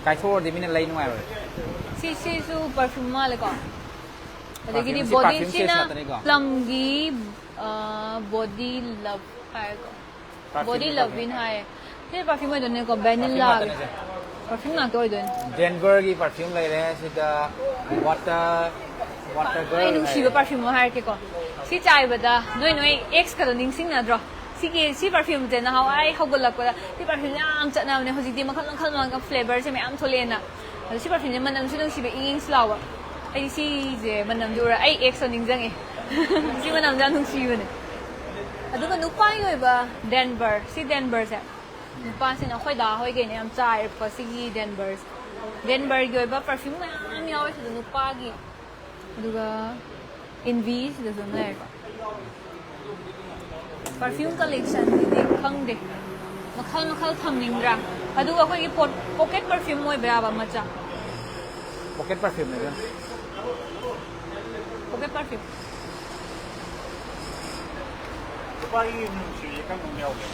ꯀꯥꯏꯊꯣꯛꯑꯗꯤ ꯃꯤꯅ ꯂꯩ ꯅꯨꯡꯉꯥꯏꯔꯣꯏ ꯁꯤꯁꯤꯁꯨ ꯄꯔꯐ꯭ꯌꯨꯝ ꯃꯥꯜꯂꯦꯀꯣ ꯑꯗꯒꯤꯗꯤ ꯄꯔꯐ꯭ꯌꯨꯝꯁꯤ ꯄꯔꯐ꯭ꯌꯨꯝ ꯁꯦꯠꯁ ꯕꯣꯗꯤꯁꯤꯅ ꯉꯥꯛꯇꯅꯤꯀꯣ ꯄ꯭ꯂꯝꯒꯤ ꯕꯣꯗꯤ ꯂꯚ ꯍꯥꯏꯀꯣ ꯕꯣꯗꯤ ꯂꯚꯤꯟ ꯍꯥꯏꯌꯦ ꯁꯤ ꯄꯔꯐ꯭ꯌꯨꯝ ꯑꯣꯏꯗꯣꯏꯅꯦꯀꯣ ꯚꯦꯅꯤꯂꯥꯒꯤ ꯄꯔꯐ꯭ꯌꯨꯝ ꯉꯥꯛꯇ ꯑꯣꯏꯗꯣꯏꯅꯦ ꯗꯦꯟꯚꯔꯒꯤ ꯄꯔꯐ꯭ꯌꯨꯝ ꯂꯩꯔꯦ ꯁꯤꯗ ꯋꯥꯇꯔ ꯑꯩ ꯅꯨꯡꯁꯤꯕ ꯄꯔꯐ꯭ꯌꯨꯝ ꯑꯃ ꯍꯥꯏꯔꯛꯀꯦꯀꯣ ꯁꯤ ꯆꯥꯏꯕꯗ ꯅꯣꯏ ꯑꯦꯛꯁꯀꯗꯣ ꯅꯤꯡꯁꯤꯡꯅꯗ꯭ꯔꯣ ꯁꯤ ꯄꯔꯐ꯭ꯌꯨꯝꯁꯦ ꯅꯍꯥꯟꯋꯥꯏ ꯍꯧꯒꯠꯂꯛꯄꯗ ꯁꯤ ꯄꯔꯐ꯭ꯌꯨꯝꯁꯦ ꯌꯥꯝ ꯆꯠꯅꯕꯅꯦ ꯍꯧꯖꯤꯛꯇꯤ ꯃꯈꯜ ꯃꯈꯜ ꯐ꯭ꯂꯦꯚꯔꯁꯦ ꯃꯌꯥꯝ ꯊꯣꯛꯂꯛꯑꯦꯅ ꯑꯗꯣ ꯁꯤ ꯄꯔꯐ꯭ꯌꯨꯝꯁꯦ ꯃꯅꯝꯁꯨ ꯅꯨꯡꯁꯤꯕ ꯏꯪꯁꯨ ꯂꯥꯎꯕ ꯑꯩꯗꯤ ꯁꯤꯁꯦ ꯃꯅꯝꯁꯦ ꯎꯔ ꯑꯩ ꯑꯦꯛꯁꯇꯣ ꯅꯤꯡꯁꯤꯡꯉꯦ ꯁꯤ ꯃꯅꯝꯁꯦ ꯌꯥꯝ ꯅꯨꯡꯁꯤꯕꯅꯦ ꯑꯗꯨꯒ ꯅꯨꯄꯥꯒꯤ ꯑꯣꯏꯕ ꯗꯦꯟꯚꯔ ꯁꯤ ꯗꯦꯟꯚꯔꯁꯦ ꯅꯨꯄꯥꯁꯤꯅ ꯑꯩꯈꯣꯏ ꯗꯥ ꯍꯣꯏꯒꯩꯅ ꯌꯥꯝ ꯆꯥꯏꯔꯛꯄ ꯁꯤꯒꯤ ꯗꯦꯟꯚꯔꯒꯤ ꯑꯣꯏꯕ ꯄꯔꯐ꯭ꯌꯨꯝ ꯃꯌꯥꯝ ꯌꯥꯎꯋꯦ ꯁꯤꯗ ꯅꯨꯄꯥꯒꯤ ꯑꯗꯨꯒ ꯏꯟꯚꯤ ꯁꯤꯗꯁꯨ ꯑꯗꯨꯝ ꯂꯩꯔꯦꯀꯣ ꯄꯔꯐ꯭ꯌꯨꯝ ꯀꯂꯦꯛꯁꯟꯁꯤꯗꯤ ꯈꯪꯗꯦ ꯃꯈꯜ ꯃꯈꯜ ꯊꯝꯅꯤꯡꯗ꯭ꯔꯥ ꯑꯗꯨꯒ ꯑꯩꯈꯣꯏꯒꯤ ꯄꯣꯀꯦꯠ ꯄꯔꯐ꯭ꯌꯨꯝ ꯑꯣꯏꯕ ꯌꯥꯕ ꯃꯆꯥ ꯄꯣꯀꯦꯠ ꯄꯔꯐ꯭ꯌꯨꯝ ꯂꯩꯕ ꯄꯣꯀꯦꯠ ꯄꯔꯐ꯭ꯌꯨꯝ ꯅꯨꯄꯥꯒꯤ ꯅꯨꯡꯁꯤꯕꯁꯦ ꯀꯔꯝꯕ ꯌꯥꯎꯒꯦ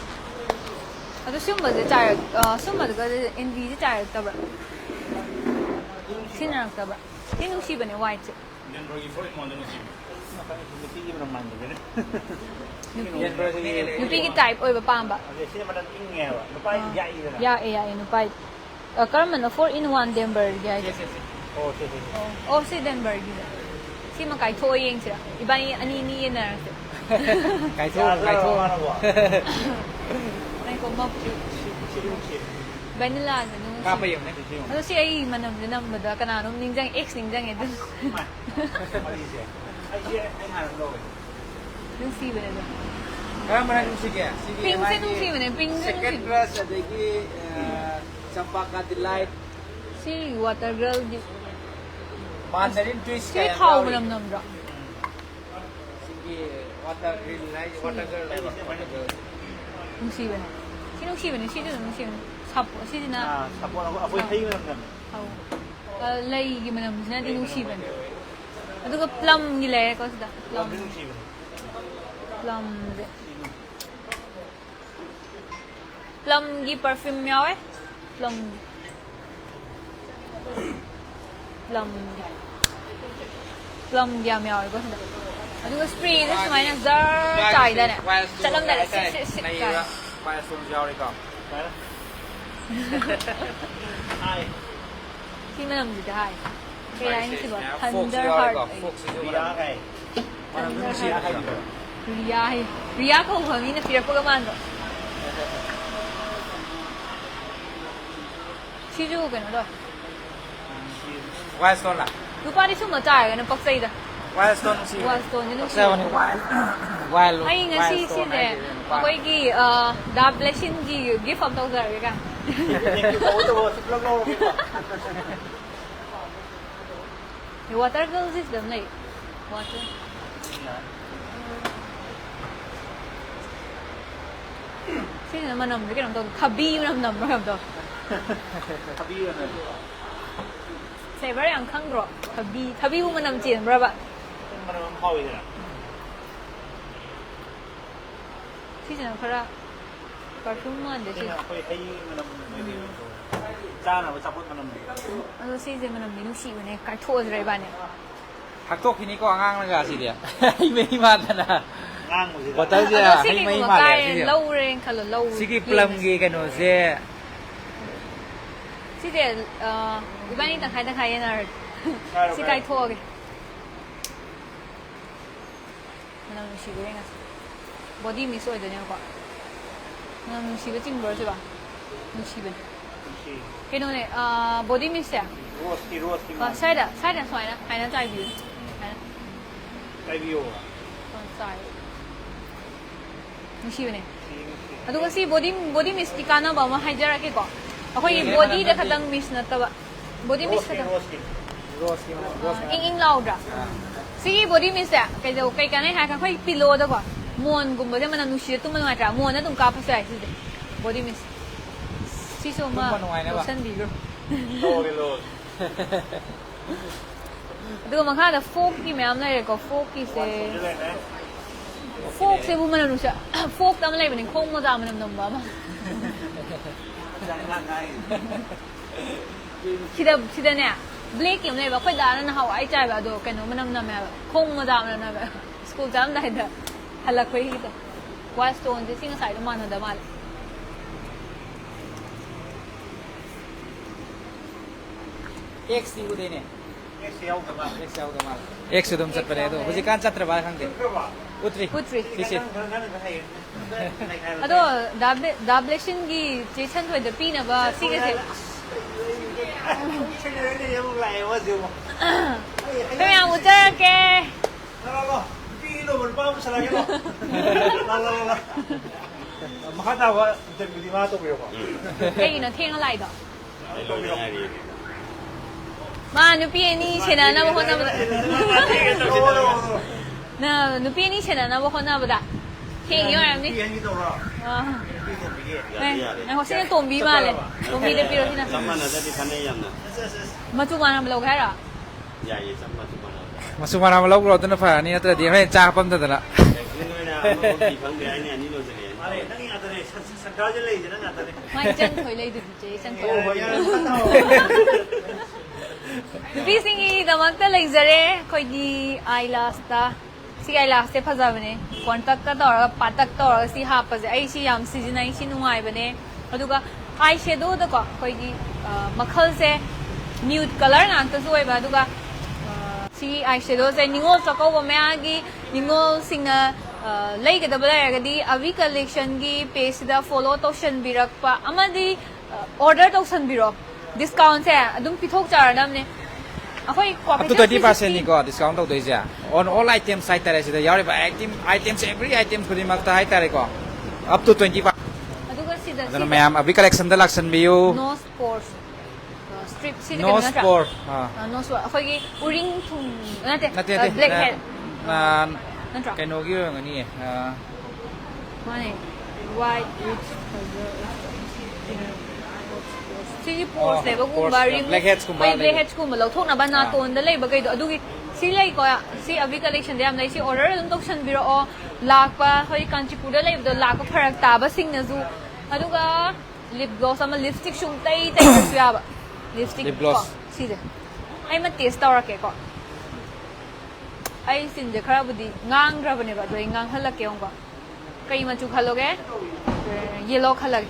ꯑꯗꯣ ꯁꯨꯝꯕꯁꯦ ꯁꯨꯝꯕꯗꯨꯒ ꯏꯟꯚꯤꯁꯦ ꯆꯥꯏꯔꯛꯇꯕ꯭ꯔꯥ ꯁꯤꯖꯤꯟꯅꯔꯛꯇꯕ꯭ꯔꯥ ꯁꯤ ꯅꯨꯡꯁꯤꯕꯅꯦ ꯋꯥꯏꯠꯁꯦ ꯗꯦꯟꯚꯔꯒꯤ ꯐꯣꯔ ꯏꯟ ꯋꯥꯟꯗ ꯅꯨꯡꯁꯤꯕ ꯅꯨꯄꯤꯒꯤ ꯃꯅꯝ ꯃꯥꯟꯗꯕꯅꯦ ꯅꯨꯄꯤꯒꯤ ꯇꯥꯏꯞ ꯑꯣꯏꯕ ꯄꯥꯝꯕ ꯁꯤꯅ ꯃꯅꯝ ꯏꯪꯉꯦꯕ ꯅꯨꯄꯥꯒꯤ ꯌꯥꯛꯏꯗꯅ ꯌꯥꯛꯑꯦ ꯅꯨꯄꯥꯒꯤ ꯀꯔꯝꯕꯅꯣ 4-in-1 ꯗꯦꯟꯚꯔꯒꯤ ꯍꯥꯏꯁꯦ ꯑꯣ ꯑꯣ ꯁꯤ ꯗꯦꯟꯚꯔꯒꯤꯁꯦ ꯁꯤꯃ ꯀꯥꯏꯊꯣꯛꯑ ꯌꯦꯡꯁꯤꯔꯥ ꯏꯕꯥꯅꯤ ꯑꯅꯤ ꯌꯦꯟꯅꯔꯁꯦ ꯀꯥꯏꯊꯣꯛꯑꯣ ꯚꯦꯅꯤꯂꯥꯁꯦ ꯀꯥꯞꯄ ꯌꯦꯡꯉꯨꯅꯦ ꯑꯗꯣ ꯁꯤ ꯑꯩ ꯃꯅꯝꯁꯦ ꯅꯝꯕꯗ ꯀꯅꯥꯅꯣꯝ ꯅꯤꯡꯁꯤꯡꯉꯦ ꯑꯦꯛꯁ ꯅꯤꯡꯁꯤꯡꯉꯦ ꯑꯗꯨ ꯅꯨꯡꯁꯤꯕꯅꯦ ꯑꯗꯣ ꯀꯔꯝꯕꯅ ꯅꯨꯡꯁꯤꯒꯦ ꯄꯤꯡꯁꯦ ꯅꯨꯡꯁꯤꯕꯅꯦ ꯄꯤꯡꯁꯦ ꯁꯦꯀꯦꯟ ꯅꯨꯡꯁꯤꯕꯅꯦ ꯀ꯭ꯔꯁ ꯑꯗꯒꯤ ꯆꯝꯄꯥꯀꯥ ꯗꯤꯂꯥꯏꯠ ꯁꯤ ꯋꯥꯇꯔ ꯒꯔꯜꯒꯤ ꯃꯥꯟꯗꯔꯤꯟ ꯇ꯭ꯋꯤꯁ ꯁꯤ ꯀꯌꯥ ꯊꯥꯎ ꯃꯅꯝ ꯅꯝꯗ꯭ꯔꯣ ꯁꯤꯒꯤ ꯋꯥꯇꯔ ꯒ꯭ꯔꯤꯜ ꯍꯥꯏꯁꯦ ꯋꯥꯇꯔ ꯒꯔꯜ ꯍꯥꯏꯕ ꯅꯨꯡꯁꯤꯕꯅꯦ ꯁꯤꯁꯨ ꯑꯗꯨꯝ ꯅꯨꯡꯁꯤꯕꯅꯦ ꯁꯤꯁꯤꯅ ꯁꯥꯄꯣꯟ ꯑꯩꯈꯣꯏ ꯍꯩ ꯃꯅꯝ ꯅꯝꯃꯦ ꯂꯩꯒꯤ ꯃꯅꯝꯁꯤꯅꯗꯤ ꯅꯨꯡꯁꯤꯕꯅꯦ ꯑꯗꯨꯒ ꯄ꯭ꯂꯝꯒꯤ ꯂꯩꯔꯦꯀꯣ ꯁꯤꯗ ꯅꯨꯡꯁꯤꯕꯅꯦ ꯄ꯭ꯂꯝꯁꯦ ꯄ꯭ꯂꯝꯒꯤ ꯄꯔꯐ꯭ꯌꯨꯝ ꯌꯥꯎꯋꯦ ꯄ꯭ꯂꯝꯒꯤ ꯌꯥꯝ ꯌꯥꯎꯋꯦꯀꯣ ꯁꯤꯗ ꯑꯗꯨꯒ ꯁ꯭ꯄ꯭ꯔꯦꯁꯦ ꯁꯨꯃꯥꯏꯅ ꯖꯔ ꯆꯥꯏꯗꯅꯦ ꯆꯠꯂꯝꯗꯥꯏꯗ ꯁꯤꯠ ꯀꯥꯏ ꯋꯥꯏꯜꯁꯇꯣꯟꯁꯨ ꯌꯥꯎꯔꯦꯀꯣ ꯁꯤ ꯃꯅꯝꯁꯤꯗ ꯍꯥꯏ ꯀꯩ ꯍꯥꯏꯅꯤ ꯁꯤꯕꯣ ꯊꯟꯗꯔ ꯍꯥꯔꯠ ꯔꯤꯌꯥ ꯀꯧꯕ ꯃꯤꯅ ꯄꯤꯔꯛꯄꯒ ꯃꯥꯟꯕ ꯁꯤꯁꯨ ꯀꯩꯅꯣ ꯇꯧꯋꯦ ꯋꯥꯏꯜꯁꯇꯣꯟ ꯅꯨꯄꯥꯗꯤ ꯁꯨꯝꯕ ꯆꯥꯔꯒꯅ ꯄꯛꯆꯩꯗ ꯋꯥꯏꯜꯁꯇꯣꯟ ꯋꯥꯏꯜꯁꯇꯣꯟꯁꯦ ꯅꯨꯡꯁꯤꯕꯅꯦ ꯑꯩ ꯉꯁꯤ ꯁꯤꯁꯦ ꯑꯩꯈꯣꯏꯒꯤ ꯗꯥ ꯕ꯭ꯂꯦꯁꯤꯡꯒꯤ ꯒꯤꯐ ꯑꯃ ꯇꯧꯖꯔꯒꯦ ꯀꯥ ꯋꯥꯇꯔ ꯒꯔꯜꯁꯤ ꯁꯤꯗ ꯑꯃ ꯂꯩ ꯋꯥꯇꯔ ꯁꯤꯁꯤꯅ ꯃꯅꯝꯁꯦ ꯀꯩꯅꯣꯝ ꯇꯧ ꯊꯕꯤ ꯃꯅꯝ ꯅꯝꯕ꯭ꯔꯥ ꯀꯩꯅꯣꯝ ꯇꯧ ꯐ꯭ꯂꯦꯚꯔ ꯌꯥꯝ ꯈꯪꯗ꯭ꯔꯣ ꯊꯕꯤꯕꯨ ꯃꯅꯝ ꯆꯦꯟꯕ꯭ꯔꯕ ꯃꯅꯝ ꯑꯃ ꯐꯥꯎꯋꯤꯗꯅ ꯁꯤꯁꯤꯅ ꯈꯔ ꯄꯔꯐ꯭ꯌꯨꯝ ꯃꯥꯟꯗꯦ ꯁꯤ ꯑꯩꯈꯣꯏ ꯍꯩ ꯃꯅꯝ ꯆꯥꯅꯕ ꯑꯆꯥꯄꯣꯠ ꯃꯅꯝ ꯑꯗꯣ ꯁꯤꯁꯦ ꯃꯅꯝꯗꯤ ꯅꯨꯡꯁꯤꯕꯅꯦ ꯀꯥꯏꯊꯣꯛꯑꯁꯤꯔ ꯏꯕꯥꯅꯤ ꯊꯛꯇꯣꯛꯈꯤꯅꯤꯀꯣ ꯑꯉꯥꯡꯅꯒ ꯁꯤꯗꯤ ꯍꯩ ꯃꯍꯤ ꯃꯥꯟꯗꯅ ꯉꯥꯡꯕꯁꯤꯗ ꯕꯣꯇꯜꯁꯦ ꯑꯗꯣ ꯁꯤ ꯍꯩ ꯃꯍꯤ ꯀꯩꯒꯨꯝꯕ ꯃꯥꯜꯂꯦ ꯀꯥꯏꯔꯦ ꯁꯤꯁꯦ ꯂꯧꯔꯦꯅ ꯈꯜꯂꯣ ꯂꯧ ꯁꯤꯒꯤ ꯄ꯭ꯂꯝꯒꯤ ꯀꯩꯅꯣꯁꯦ ꯁꯤꯁꯦ ꯏꯕꯥꯅꯤ ꯇꯪꯈꯥꯏ ꯌꯦꯟꯅꯔꯗꯤ ꯁꯤ ꯀꯥꯏꯊꯣꯛꯑꯒꯦ ꯃꯅꯝ ꯅꯨꯡꯁꯤꯕ ꯌꯦꯡꯉꯁꯤ ꯕꯣꯗꯤ ꯃꯤꯛꯁ ꯑꯣꯏꯗꯣꯏꯅꯦꯕꯀꯣ ꯃꯅꯝ ꯅꯨꯡꯁꯤꯕ ꯆꯤꯡꯕ꯭ꯔꯣ ꯁꯤꯕ 누시벤. 걔는 body mist 야. 로스티. 사이다 소이나. 하이나 짜이비. 하이나. 짜이비요. 사이. 누시벤. ꯑꯗꯨꯒ ꯁꯤ body mist ꯀꯤ ꯀꯥꯟꯅꯕ ꯑꯃ ꯍꯥꯏꯖꯔꯛꯀꯦꯀꯣ ꯑꯩꯈꯣꯏꯒꯤ ꯕꯣꯗꯤꯗ ꯈꯇꯪ ꯃꯤꯁ ꯅꯠꯇꯕ body mist ꯈꯇꯪ ꯏꯪ ꯂꯥꯎꯗ꯭ꯔꯥ ꯁꯤꯒꯤ body mist ꯁꯦ ꯀꯩ ꯀꯥꯟꯅꯩ ꯍꯥꯏꯔꯒ ꯑꯩꯈꯣꯏ ꯄꯤꯂꯣꯗꯀꯣ ꯃꯣꯟꯒꯨꯝꯕꯁꯦ ꯃꯅꯝ ꯅꯨꯡꯁꯤꯔ ꯇꯨꯝꯕ ꯅꯨꯡꯉꯥꯏꯇ꯭ꯔꯥ ꯃꯣꯟ ꯑꯗꯨꯝ ꯀꯥꯞꯄꯁꯨ ꯌꯥꯏ ꯁꯤꯁꯦ body mist ꯁꯤꯁꯨ ꯑꯃ ꯂꯧꯁꯟꯕꯤꯈ꯭ꯔꯣ ꯑꯗꯨꯒ ꯃꯈꯥꯗ ꯐꯣꯛꯀꯤ ꯃꯌꯥꯝ ꯂꯩꯔꯦꯀꯣ ꯐꯣꯛꯀꯤꯁꯦ ꯐꯣꯛꯁꯦ ꯕꯨ ꯃꯅꯝ ꯅꯨꯡꯁꯤ ꯐꯣꯛꯇ ꯑꯃ ꯂꯩꯕꯅꯦ ꯈꯣꯡ ꯃꯣꯖꯥ ꯃꯅꯝ ꯅꯝꯕ ꯑꯃ 시다네 블랙이 없네 봐 거의 나는 하고 아이 짧아 도 그냥 너무 남남해 콩 모자 안 나면 스쿨 잠다 해다 할라 거의 이거 와스톤 이제 싱어 사이드 많은데 말 X 이거되네. X 야우가마. X 좀 쳤더래도 무지간 쳤더라 한데. 우트리. 시시. 아도 다블레션기 제찬 토이드 피나바 시게세 그냥 웃자게 Pino mo pa mo sa lagi mo. La. Makatawa interview ma to ko. 에이는 탱을라이다 마 누피에니 체나나 호나보다 나 누피에니 체나나 호나보다 탱이 요람니 네 혹시 돈비 말래 돈비를 필요히나 마주만 한번 가라 Masuk mana malau kalau tu nak faham ni nanti dia macam cakap pun tu nak. 완전 토일레이드 DJ 센터 누피싱이 다막다 레이저에 거기 아이라스타 시 아이라스에 파자버네 콘탁가 떠라 파탁 떠라 시 하파제 아이시 얌 시즈나이 시 누아이버네 어두가 아이섀도우도 거기 마컬세 nude color ngaktasu oiba aduga si eyeshadow se ningol chakau meagi ningol singna leigada balagadi avi collection gi page da follow toshan birakpa amadi order toshan birok discount se adum pithok charanamne akhoi Up to 20% ni ko discount tau doi ja. On all items site tare sida yare ba items every item khudi makta hai tare ko. Up to 20%. aduga sida Adana ma'am avi collection da laksan biu. no sports strip sida No sport. no sport akhoi uring thum nate Nate blackhead na kaino gi ngani Money, white, rich, si pores le bagumba ring blackheads kumba lo thok na ba na ton da lei ba kai do adugi si lei ko ya si avi collection de am lei si order dum tok san biro o lak pa hoi kanchipur da lei do lak pa pharak ta ba sing na zu aduga lip gloss ama lipstick shung tai su ya ba lipstick lip gloss si de ai ma taste tawra ke ko ai sin je khara budi ngang ra bane ba do ngang halak ke ong ba kai ma chu khaloge yellow khalag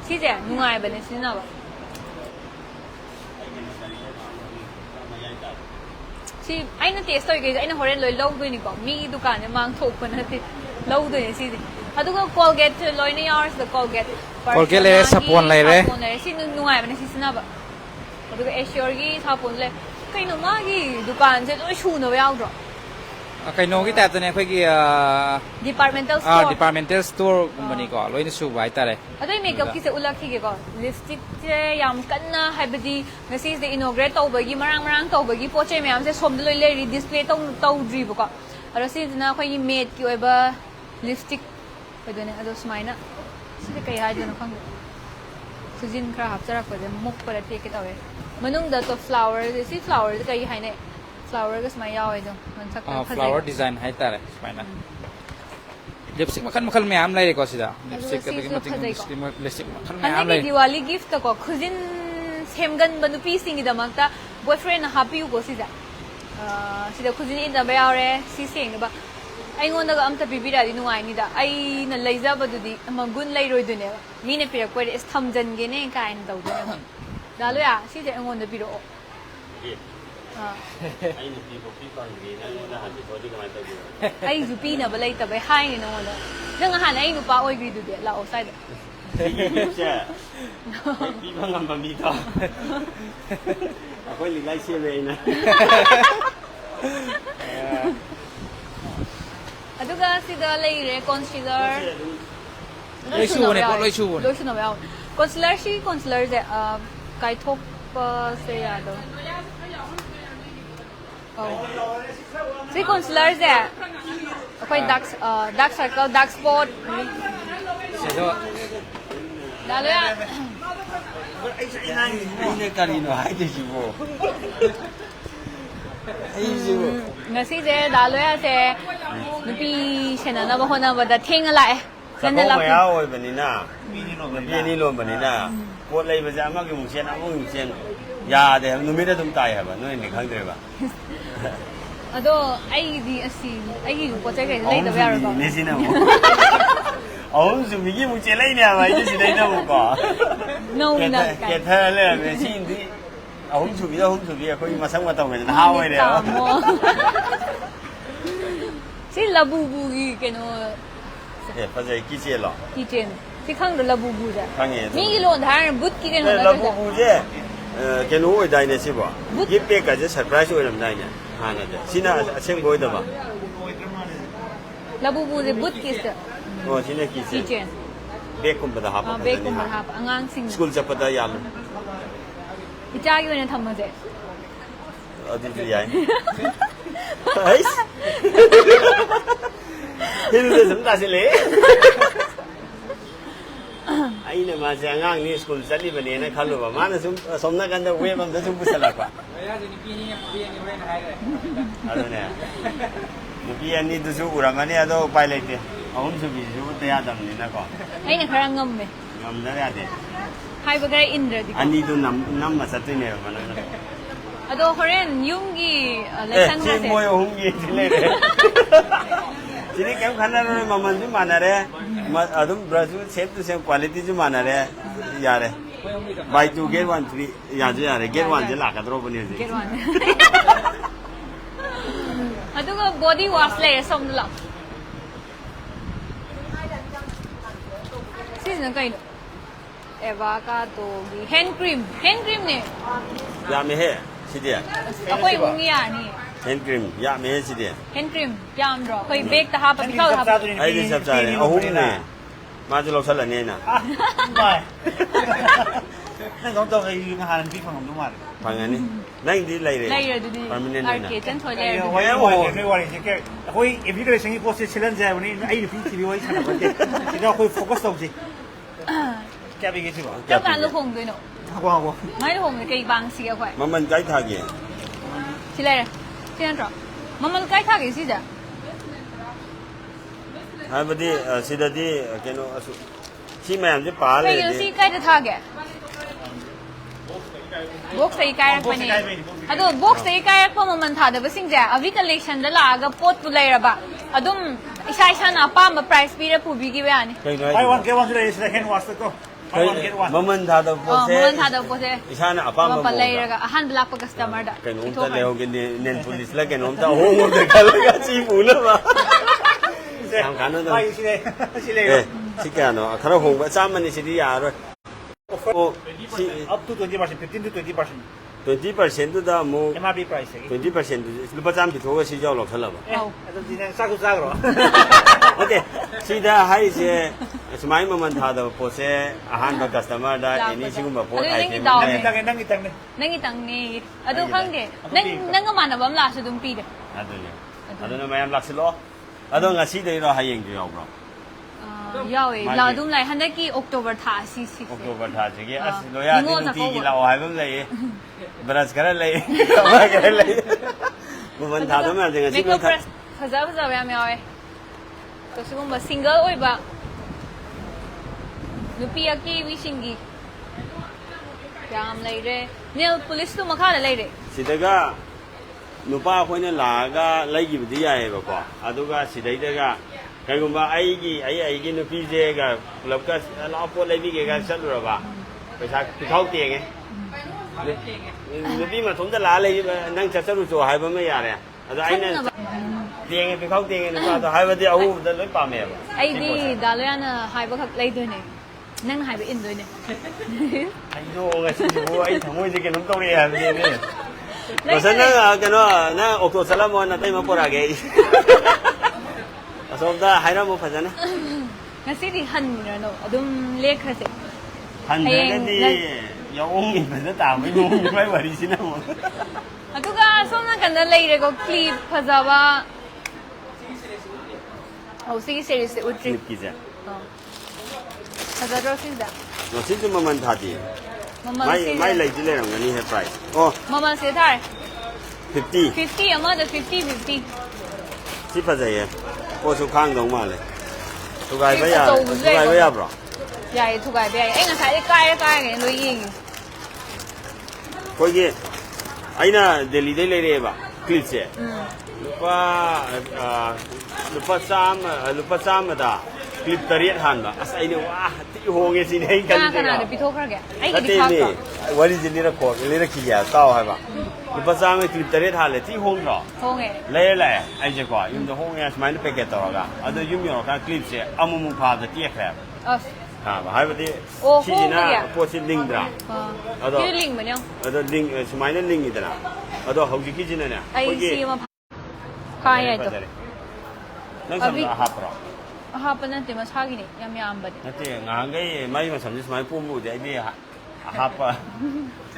시제 누가에 버는 신나봐 시 아이는 테스트 이게 아이는 호렌 로이 로우도니까 미 두칸에 망 톡पनहति 로우도니 시지 아두가 콜게트 로이니 아워스 콜게트 ले सपोन ले रे 시 누가에 버는 신나봐 아두가 에쇼르기 사폰 ले कहीं मागी दुकान से तो शून्य भी out kaino gi type ne khoi gi departmental store company ko loin su bai tare adai makeup ki se ulakhi ge ko lipstick je yam kanna haibadi ngasi se inaugurate tawbagi marang tawbagi poche myam se som loi le display taw dri ko aro si na khoi gi matte ki oiba lipstick pedone ado smaina si kai ha jano khang sujin khra hapchara ko de muk para te ke tawe manung da to flower si flower kai haine flower ga smai yaw ido man sak flower design hai tare smaina lipstick makan me am lai ko sida lipstick ka gi mating lipstick makan me am lai diwali gift ko khujin semgan banu pi sing da makta boyfriend happy ko sida sida khujin ida ba yawre si sing ba ai ngon da am ta bibira di nuai ni da ai na leiza ba du di magun lai roi du ne mi ne pirak ko is tham jan ge ne ka in dau da da lo ya si de ngon da biro ai nu pi pi kon gi na han ti ko di kamai ta gi အဲ့ယူပြီးနေဗလိတပဲဟိုင်းနေတော့လေငါဟာလည်းနူပါအိုဂရီတူတယ်လာအိုဆိုင်တယ် che pi bang ngam ba mi to ko li lai se ve na အတူကစီဒလေးရယ် consider lấy chu này có lấy chu này လို့ရှိနေပါဦး consider ရှိ consider တဲ့ကိုက်ထုတ်ဆေးရတော့စီ consider တဲ့အခွင့် dark circle dark spot sẽ đó ဒါလည်း ai ne ka ni no hai ti ji bo ai ji bo ငါစီတဲ့ဒါလည်းတဲ့မပီရှင်နာဘဟနာဘဒထင်းလိုက် sa ko ma ya oi ba ni na pi ni lo ba ni na ko lai ba ja ma ki mu chen a mu chen ya de nu me de tum tai ha ba no ni khang de ba အဲ့တော့အဲ့ဒီအစီအဲ့ဒီကိုပေါ်ချက်ခဲ့လိုက်တော့ရတော့ နေစင်းနေဘောအောင်စုမိကြီးမကျလိုက်နေပါကြီးစီတိုင်းတော့ကော no ကဲထားလဲမရှင်းဒီအောင်စုပြီးတော့ဟုတ်စုပြီးအခုမဆောင်တော့မယ်ဟာဝဲတယ် စီလဘူဘူကြီးကနော် အဲဖဇိုင်ကြီးစီလော ဒီတင်ဒီခန့်လဘူဘူတဲ့ ခန့်ရ မိလို့ဒါဘုတ်ကြီးကနော် လဘူဘူကျကဲနိုးဝဲတိုင်းနေစီပါဒီပက်ကကျ surprise ဝဲနေတိုင်းနေဟာနေတယ်စီနာအချင်းကိုတော့ပါ လဘူဘူတဲ့ဘုတ်ကြီးစ ဟိုစီနေကြီးစီ ဒီတင် ဘက်ကွန်ပဒါဟာပါ ဘေကုမဟာအငန်းစင် စကူးချက်ပဒါရလို့ ဒီကြားယူနေထမတဲ့ အဒီဒီရိုင်းဟိုက်ဒီလိုစမ်းတာစီလေအိနေမှာဆန်ငါငီးစကူးစလီဘနေနဲ့ခါလို့ပါမနစုံနကန်တဲ့ဝေးမှမစုံဘူးဆလာကွာ အဲ့ဒါနဲ့ဒီပြည့်နေသူစုရမနေတော့ပိုက်လိုက်တယ်အောင်စုပြီးရုပ်တရားတယ်နေကော အဲ့နဲ့ခရငမ်မေ ငမ်နေရတယ် ဟိုင်ဘဂရအင်ဒရဒီ အနီတို့နမ်မစတဲ့နေမနော် အတော့ခရင်ယုံကြီးလက်ဆန်း ချင်း တဲ့ မွေးဟုတ်ကြီးဒီလေဒီနေ့ကခဏတော့မမန်ဒီမနာရဲအဒုံဘရာဇီးဆက်သူဆက် quality ကြီးမနာရဲရတယ် by to get 1 3ရကြရတယ် get 1ကျလာကတော့ဘယ်နေစီ get one အတူက body wash လေဆုံးလားစီစဉ်ကိုင်းအဗာကာတိုဒီ hand cream နဲ့ ရမယ်ဟဲ့ရှိတယ် အခွင့်ဝင်ရနေ hand cream ရမယ်ရှိတယ် hand cream ยามတော့ခွေ bake တဟာပပိခောက်တာ အဲ့ဒီစပ်စားတယ်အဟုတ်နေမာကျလောက်ဆက်လက်နေနာ ไม่นั่นต้องตัวไอ้งานที่ฝั่งนู้นมา ဖန်ကနေနိုင်ဒီလိုက်တယ် လိုက်ရတူဒီ permanent အာ နေ ကေတန်ထွေလဲ ဝယ်ဝယ်ခေဝါရီကဲအခုအပြီးကလေးစင်ကြီး post challenge ဇာဝင်အဲ့ဒီ PTV ဝိုင်းချတာပဲဒီတော့ကို focus လုပ်ကြည့်ကဲပြီးကြည့်ပါ ကျောက်ကလုခုံသွင်းတော့ ဟောဟော မိုင်းလုခုံကေပန်းစီအခွဲ မမန်ကြိုက်ထားကြ စီလဲစင်းတော့မမလကိုက်ထားကေစီကြ ဟာပတိစီဒတိကဲနော်အဆုရှိမှန်ပြပါလေ ဖေယစီကိုက်တထားကေ box စိကိုက်ရပနေအတော့ box စိကိုက်ရပမမန်ထားတယ်ဘစင်းကြအဝီ collection ဒလာက pot ပူလိုက်ရပါအတော့isa na pa ma price ပြီးရပူပြီးကြပဲအနေ ခိန်တော့ I want get one today is the hand wash to I want get one မမန်ထားတော့ oh မမန်ထားတော့ပိုစေ အရှာနာအပမ pa lay ra ahan bla pa customer da ကဲနော်တလေဟုတ်ကနေနန်ပိုလစ်လက်ကဲနော်တဟိုးမတဲ့ကလည်းကချီပူလို့ပါဆောင်ကန်တော့ ไปสิเลยสิเลย အေးစိကနော်အခရဟုံပဲအစမနေစီရရဟို up to 20% 15 to 20% 20%da mo MRP price 20%လူပစံပြီးတော့စီကြောက်လောက်ထလာပါ ဟုတ်အဲ့ဒါဒီနေ့စားကိုစားကြတော့ Okay. See the high is it's my moment how the pose a hand of customer that any single report I can นั่งตั้งนั่งตั้ง nangi tang ni adu khang de nang nga man bam la su dum pi de I don't know my am like lo I don't see the high in your bro yaw e la dum lai han de ki october tha si October tha ji ke as lo ya ni ti ki la hai bam lai bras kar lai ma kar lai moment tha dum ma de si ma tha phasa ya myaw e to su ba single oi ba nupi aki wi singi yam lai re nail police tu ma kha lai re si da ga nu pa khoi ne la ga lai gi bi ya ye ba kwa adu ga si dai da ga ကဲကွန်ပါအိုင်နူပီဇေကလပ်ကလာပေါ်လိုက်ပြီးကဆက်လို့ရပါပစာခောက်တည်က 누비만 돈들 나래 난 자체로 좋아 하이버 뭐 야래 아주 아이는 띵에 비카우 띵에 누가도 하이버디 아우 늘 밤에 아이디 달려나 하이버 각 레이드네 난 하이버 인도네 아이도 가시고 아이 정모지게 놈 떠리 하는데 무슨나 그나 옥토 살라모 나 타이마 보라게 아서다 하이라 뭐 파잖아 ngasi 한이라노 좀 레크세 한데디 영웅이 맨날 다음에 영웅이 왜 말이시나 뭐 aduga somna kanda leire ko clip phajaba au sigi series utri 기자 phajaro sida 너 진짜 뭐만 다디 mama 마이 레이지래는 거니 해 프라이스 mama se thar 50 50 amada 50 시파자예 보수 강동 말래 두가이베야 브로 yayi thugai be ai ngasai kai ngai lo yin 거기 아이나 델리데 레레바 클세 루파 삼다 클립 다리에 한다 아사 이네 와 호게 시네 kana kana de pitho khar ge ai ki 네 khak 와리 진리라 코 레레 키야 까오 하바 루파 삼에 클립 다리에 할래 티 홍로 honge 레레 아이제 과 윤도 홍에 스마일 패켓 더가 아도 유미로 가 클립세 아무무 파도 띠에크라 as 하이버디 오, 시지나 홍이야. 포시 링드라 ado ling manyo 아도 링 스마일 링이더라 아도 허기기 지네냐 ai si ma kaya to 난 삼다 하프로 hapanan te masagi ni yam yam ba de 나때 나게 마이만 삼지 스마일 뽐부데 아이디 하파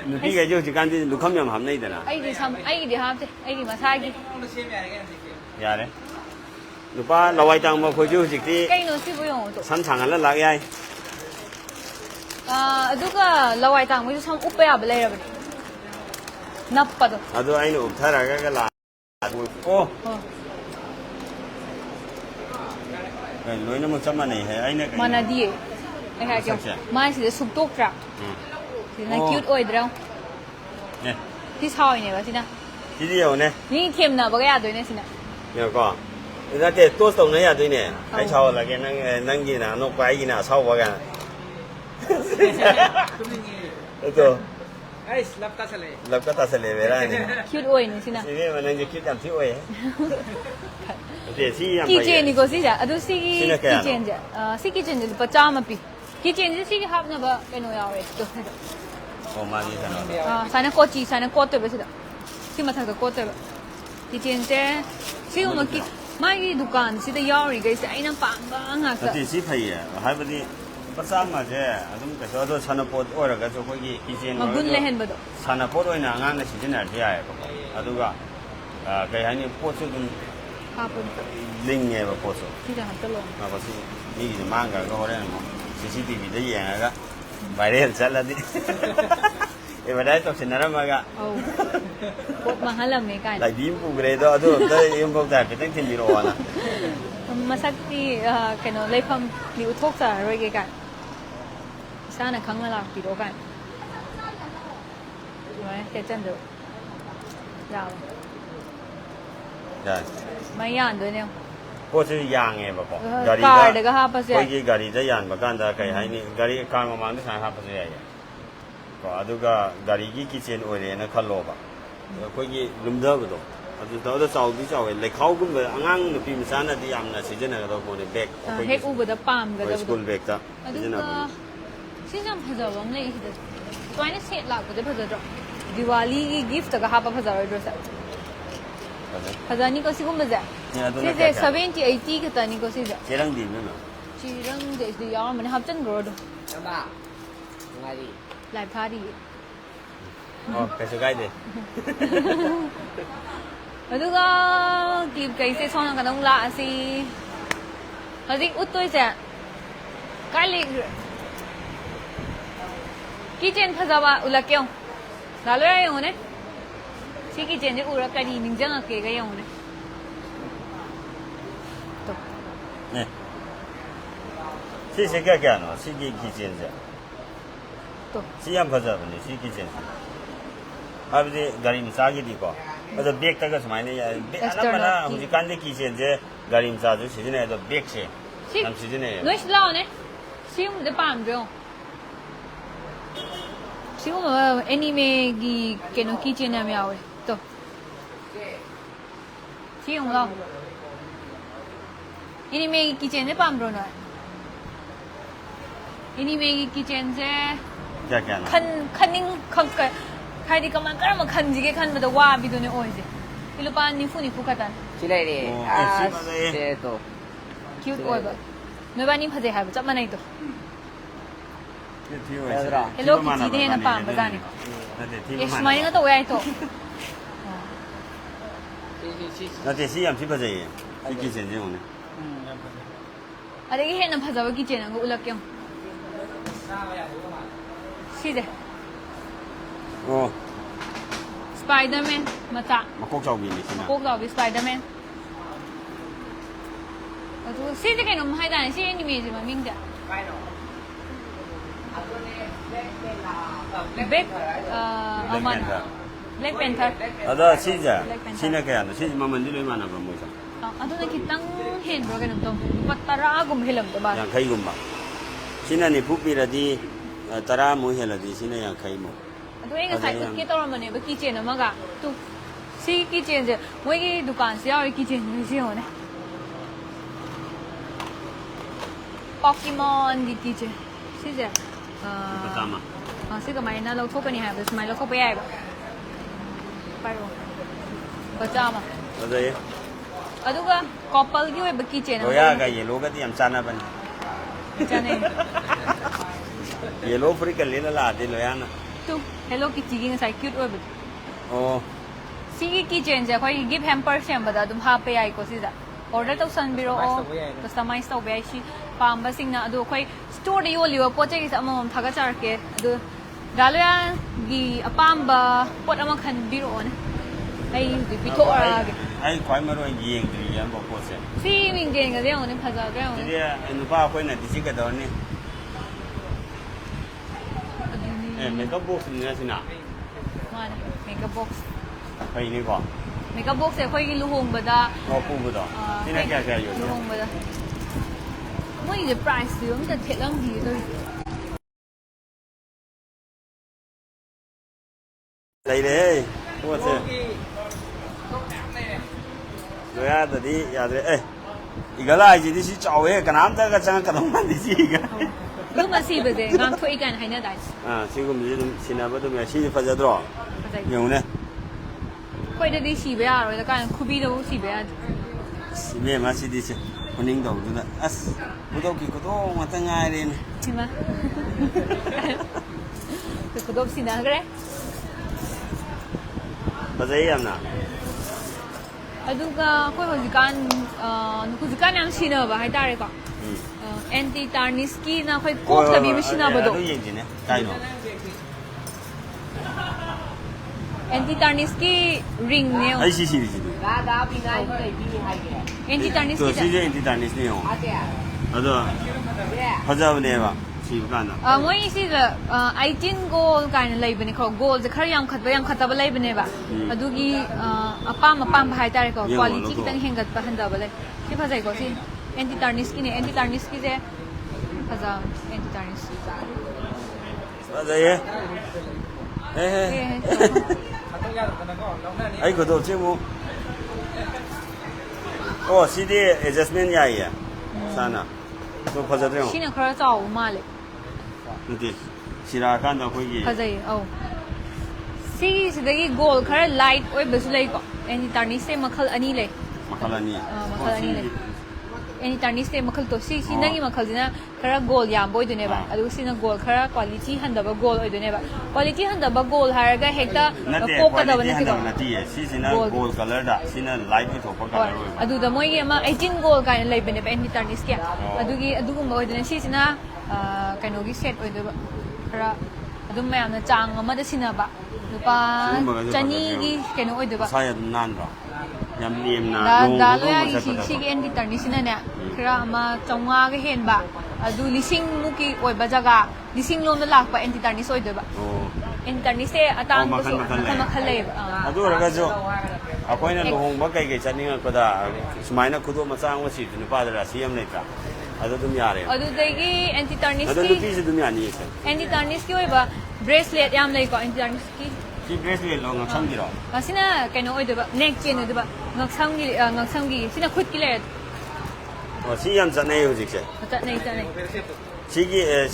누비가 저 지간데 누컴면 함내이더나 ai di hap te ai di masagi 야래 누바 라와이당 뭐 거주 직디 kai no si bu yong to 산창을 라야이 aduga lawai tang mo sam uppe ya bele ra ba nappa do 아도 아이는 옵타라가 라 오 loina mo chama nei hai aina kai mana die ai ha kyo mai si de suk tok tra si na cute oi dra ne ti sao ne ba si na di di yo ne ni them na ba ga ya do ne si na ne ko ida ke to song ne ya doi ne ai chao la ke nang gi na no pai gi na chao ba ga to Ay, lapta sale. labka ta sale vera ne cute oi ne si na si ne ma nang ji kit am thi oi de si yam ki chen ni ko si ja adu si Si na kaya ki chen ja si ki chen pa cha ma pi ki chen si ki hap na ba ke no ya we to o ma ni ta no sa na ko chi sa na ko to be si da si ma tha ko to ki chen je si ma ki mai ki dukan si da yaw ri ga si ai na pa ba nga sa ati si phai ya hai ba di pasam ma je adum ka so do sana pot ora ga so ko gi kitchen ma gun le hen ba do sana pot oi na ngang na si jina de ya ko aduga kai hani pot su dum ha pun ling nge ba pot su si da han ta lo ma ba si ni gi mang ga ko re mo CCTV de yang ga viral chala di e ba dai to sin na ma ga au ko ma halam me kai lai dim pu gre do adu da yum bo da pe tang tin mi ro na masak ti kano leifam ni uthok sa roi ge kai sana khang la pi ro kai rồi ke chen do ya da mai yan do ne pot su yang nge ba ko car de ga ha pa se ko gi gari da yan ba kan da kai hai ni gari car ma mang da sa ha pa se ya ko aduga gari gi kitchen oi re na khallo ba ko gi lum da ba do adu da chau bi chau le khau gum ba angang nu pi misa na di yam na si jena ga do ko ne bag hek u ba da pam ga da school bag ta jena ba si jam phaja bang le hi da toy ne set la ko de phaja do diwali ki gift ga ha pa phaja ro do sa phaja ni ko si gum ba ja ni adu si na de ka 70 80 ka ta ni ko si ja kerang di me ma chi rang de de yaw man hap chen gro do Tama. Ngari. lai pha di oh ka su gai de aduga clip kai se song ka dong la si hadik uttoi se kai le kitchen phajaba ulakyo la lo ya yong ne si kitchen je ura ka ni ningjang ke ga yong ne to ne si se ka ka no si gi kitchen ja to si yam phaja ba ni si kitchen abdi gari ni sa gi di ko ado bag ta ga samai ne ya ana mana hu ji kan de kitchen je gari ni sa ju si ne do bag se si nam si ne noi lao ne si de pam jo 지금 애니메기 걔는 키친함이 아왜 또 지금 나 애니메기 키친에 밤로나 애니메기 키친에 क्या क्या ना खनिंग खक खादी कमान करम खंजिगे खनबदा वा बिदुने ओइजे इलुपा निफु खतन चिलाइरे तो क्यूट ओइबा नोबानी फजे हाब चप मनाइ तो हेलो किची ने ना पाम बजाने ये स्माइलिंग तो ओयाइ तो ना देसी हम सी बजे ये किचन जे होने अरे ये है ना फजावा किचन को उलक क्यों सीधे ओ स्पाइडरमैन मचा मकोक चाउबी नि सिना मकोक चाउबी स्पाइडरमैन अदु सीधे कहीं नम हाई दाने सी एनिमे जे ममिंग जा अमन ब्लैक पेंथर अदा सीजा सीना क्या ना सीज ममन दिलोय माना ब्र मोसा अदुना खितंग हेन ब्रो कहीं तो पत्तरा गुम हेलम तो बात yang kai gumba sina ni pupi radi tara mo heladi sina yang kai mo अदु एक साइड के तौर मने बकी चेन अमगा तू सी की चेन जे मोई की दुकान से याव की चेन से होने पोकेमॉन दी की चेन सी जे pertama सी का माइना लो थोक नहीं है बस माइना लो पे आएगा पारो बचामा ada ye अदुगा कपल की वे बकी chain oh ya ga yellow ga ti am sana ban जाने yellow free ka le la de lo ya na तू हेलो की चीगिंग साइड क्यूट वे oh सिगी की चेन जे कोई गिफ्ट हैम्पर सेमबदा दुम हापे याई को सिदा ऑर्डर तो सनबिरो कस्टमाइज तो बे शी पाम्बा सिंगना अदो कोई स्टोर दे योलिवा पोचे की अमम थागा चारके अदो दालोया गी अपाम्बा पोट अमा खनबिरो ने ai पिथो आगे ai kwai ma ro yeng tri yan bo ko se सी मिंग जेन ga देओ ने फजा देओ ने dia nu pa ko na di ka do ni makeup box ni na sina मान makeup box kai ni ko makeup box है कोई लुहोंग बदा ko pu bu do sina kya kya yo लुहोंग बदा मोई जे प्राइस दियो हम त थेलम दी तो dai de ko se lo ya da di ya de igala ji di si chaw ye kanam da ga chang ka dong man di si ga lu ma si bade ngam thoi kan haina dai si gum ji dum sina ba dum ya si fa ja dro yo ne koi de di si be ya ro da kan khu bi do si be ya si me ma si di si kuning do du da as bu do ki ko do ma ta ngai re ne si ma ko do si na gre ba zai yam na aduga koi hojikan hojikan yang sina ba hai tare ko anti tarnish ki na koi kok da bi machine ba do yin ji ne kai no anti tarnish ki ring ne ai si si ji du anti tarnish to ki si je inti ta ni ne ho ado fa ja ne ba si ba na moi si da 18 goal kind lai bane ko goal je khar yang khat ba lai bane ba adugi apam hai tare ko quality ki tang hengat pa handa ba lai si fa jai ko si anti tarnish ki ne anti tarnish ki je faza anti tarnish ba zai ye ai ko do che mo oh si de adjustment ya ya sana to fa ja de ho sina khara chaw ma le nti sira kan da ko yi fazai au si sidagi goal khara light oi besu lai ko ani tarnish se makhal ani le makala ni makhal ani le ani tarnish se makhal to si nagi makhal dina khara goal yam boy dune ba adu sina goal khara quality handa ba goal oi dune ba quality handa ba goal haraga hekta ko ka da bane ko na ti si sina gold color da sina light ni to pa color oi adu da moi ge ma 18 goal ka lai bane ba ani tarnish kya adu gum oi dune si sina kaino gi set oi do ba khara adum mayam na chang ama da sina ba lupa chani gi kaino oi do ba sa ya nan ba yam nim na da lo ya si gi anti tarnish na ne khara ama chonga ga hen ba adu lising mu ki oi ba jaga lising lom da lak pa anti tarnish oi do ba oh anti tarnish se atang ko so makhan le adu ra ga jo akoi na lohong ba kai kai chani ko da sumai na khudo ma chang wa si tu pa da si am nei ta ꯑꯗꯨꯝ ꯌꯥꯔꯦ ꯑꯗꯨꯗꯒꯤ ꯑꯦꯟꯇꯤ ꯑꯗꯨ ꯇꯔꯅꯤꯁꯀꯤ ꯅꯨꯄꯤꯁꯨ ꯑꯗꯨꯝ ꯌꯥꯅꯤ ꯁꯦ ꯑꯦꯟꯇꯤ ꯇꯔꯅꯤꯁꯀꯤ ꯑꯣꯏꯕ ꯕ꯭ꯔꯦꯁꯂꯦꯠ ꯌꯥꯝ ꯂꯩꯀꯣ ꯑꯦꯟꯇꯤ ꯇꯔꯅꯤꯁꯀꯤ ꯁꯤ ꯕ꯭ꯔꯦꯁꯂꯦꯠ ꯂꯣ ꯉꯛꯁꯝꯒꯤꯔꯣ ꯑꯁꯤꯅ ꯀꯩꯅꯣ ꯑꯣꯏꯗꯣꯏꯕ ꯅꯦꯛ ꯆꯦꯟ ꯑꯣꯏꯗꯣꯏꯕ ꯉꯛꯁꯝꯒꯤ ꯁꯤꯅ ꯈꯨꯠꯀꯤ ꯂꯩꯔꯦ ꯑꯣ ꯁꯤ ꯌꯥꯝ ꯆꯠꯅꯩ ꯍꯧꯖꯤꯛꯁꯦ ꯆꯠꯅꯩ ꯆꯠꯅꯩ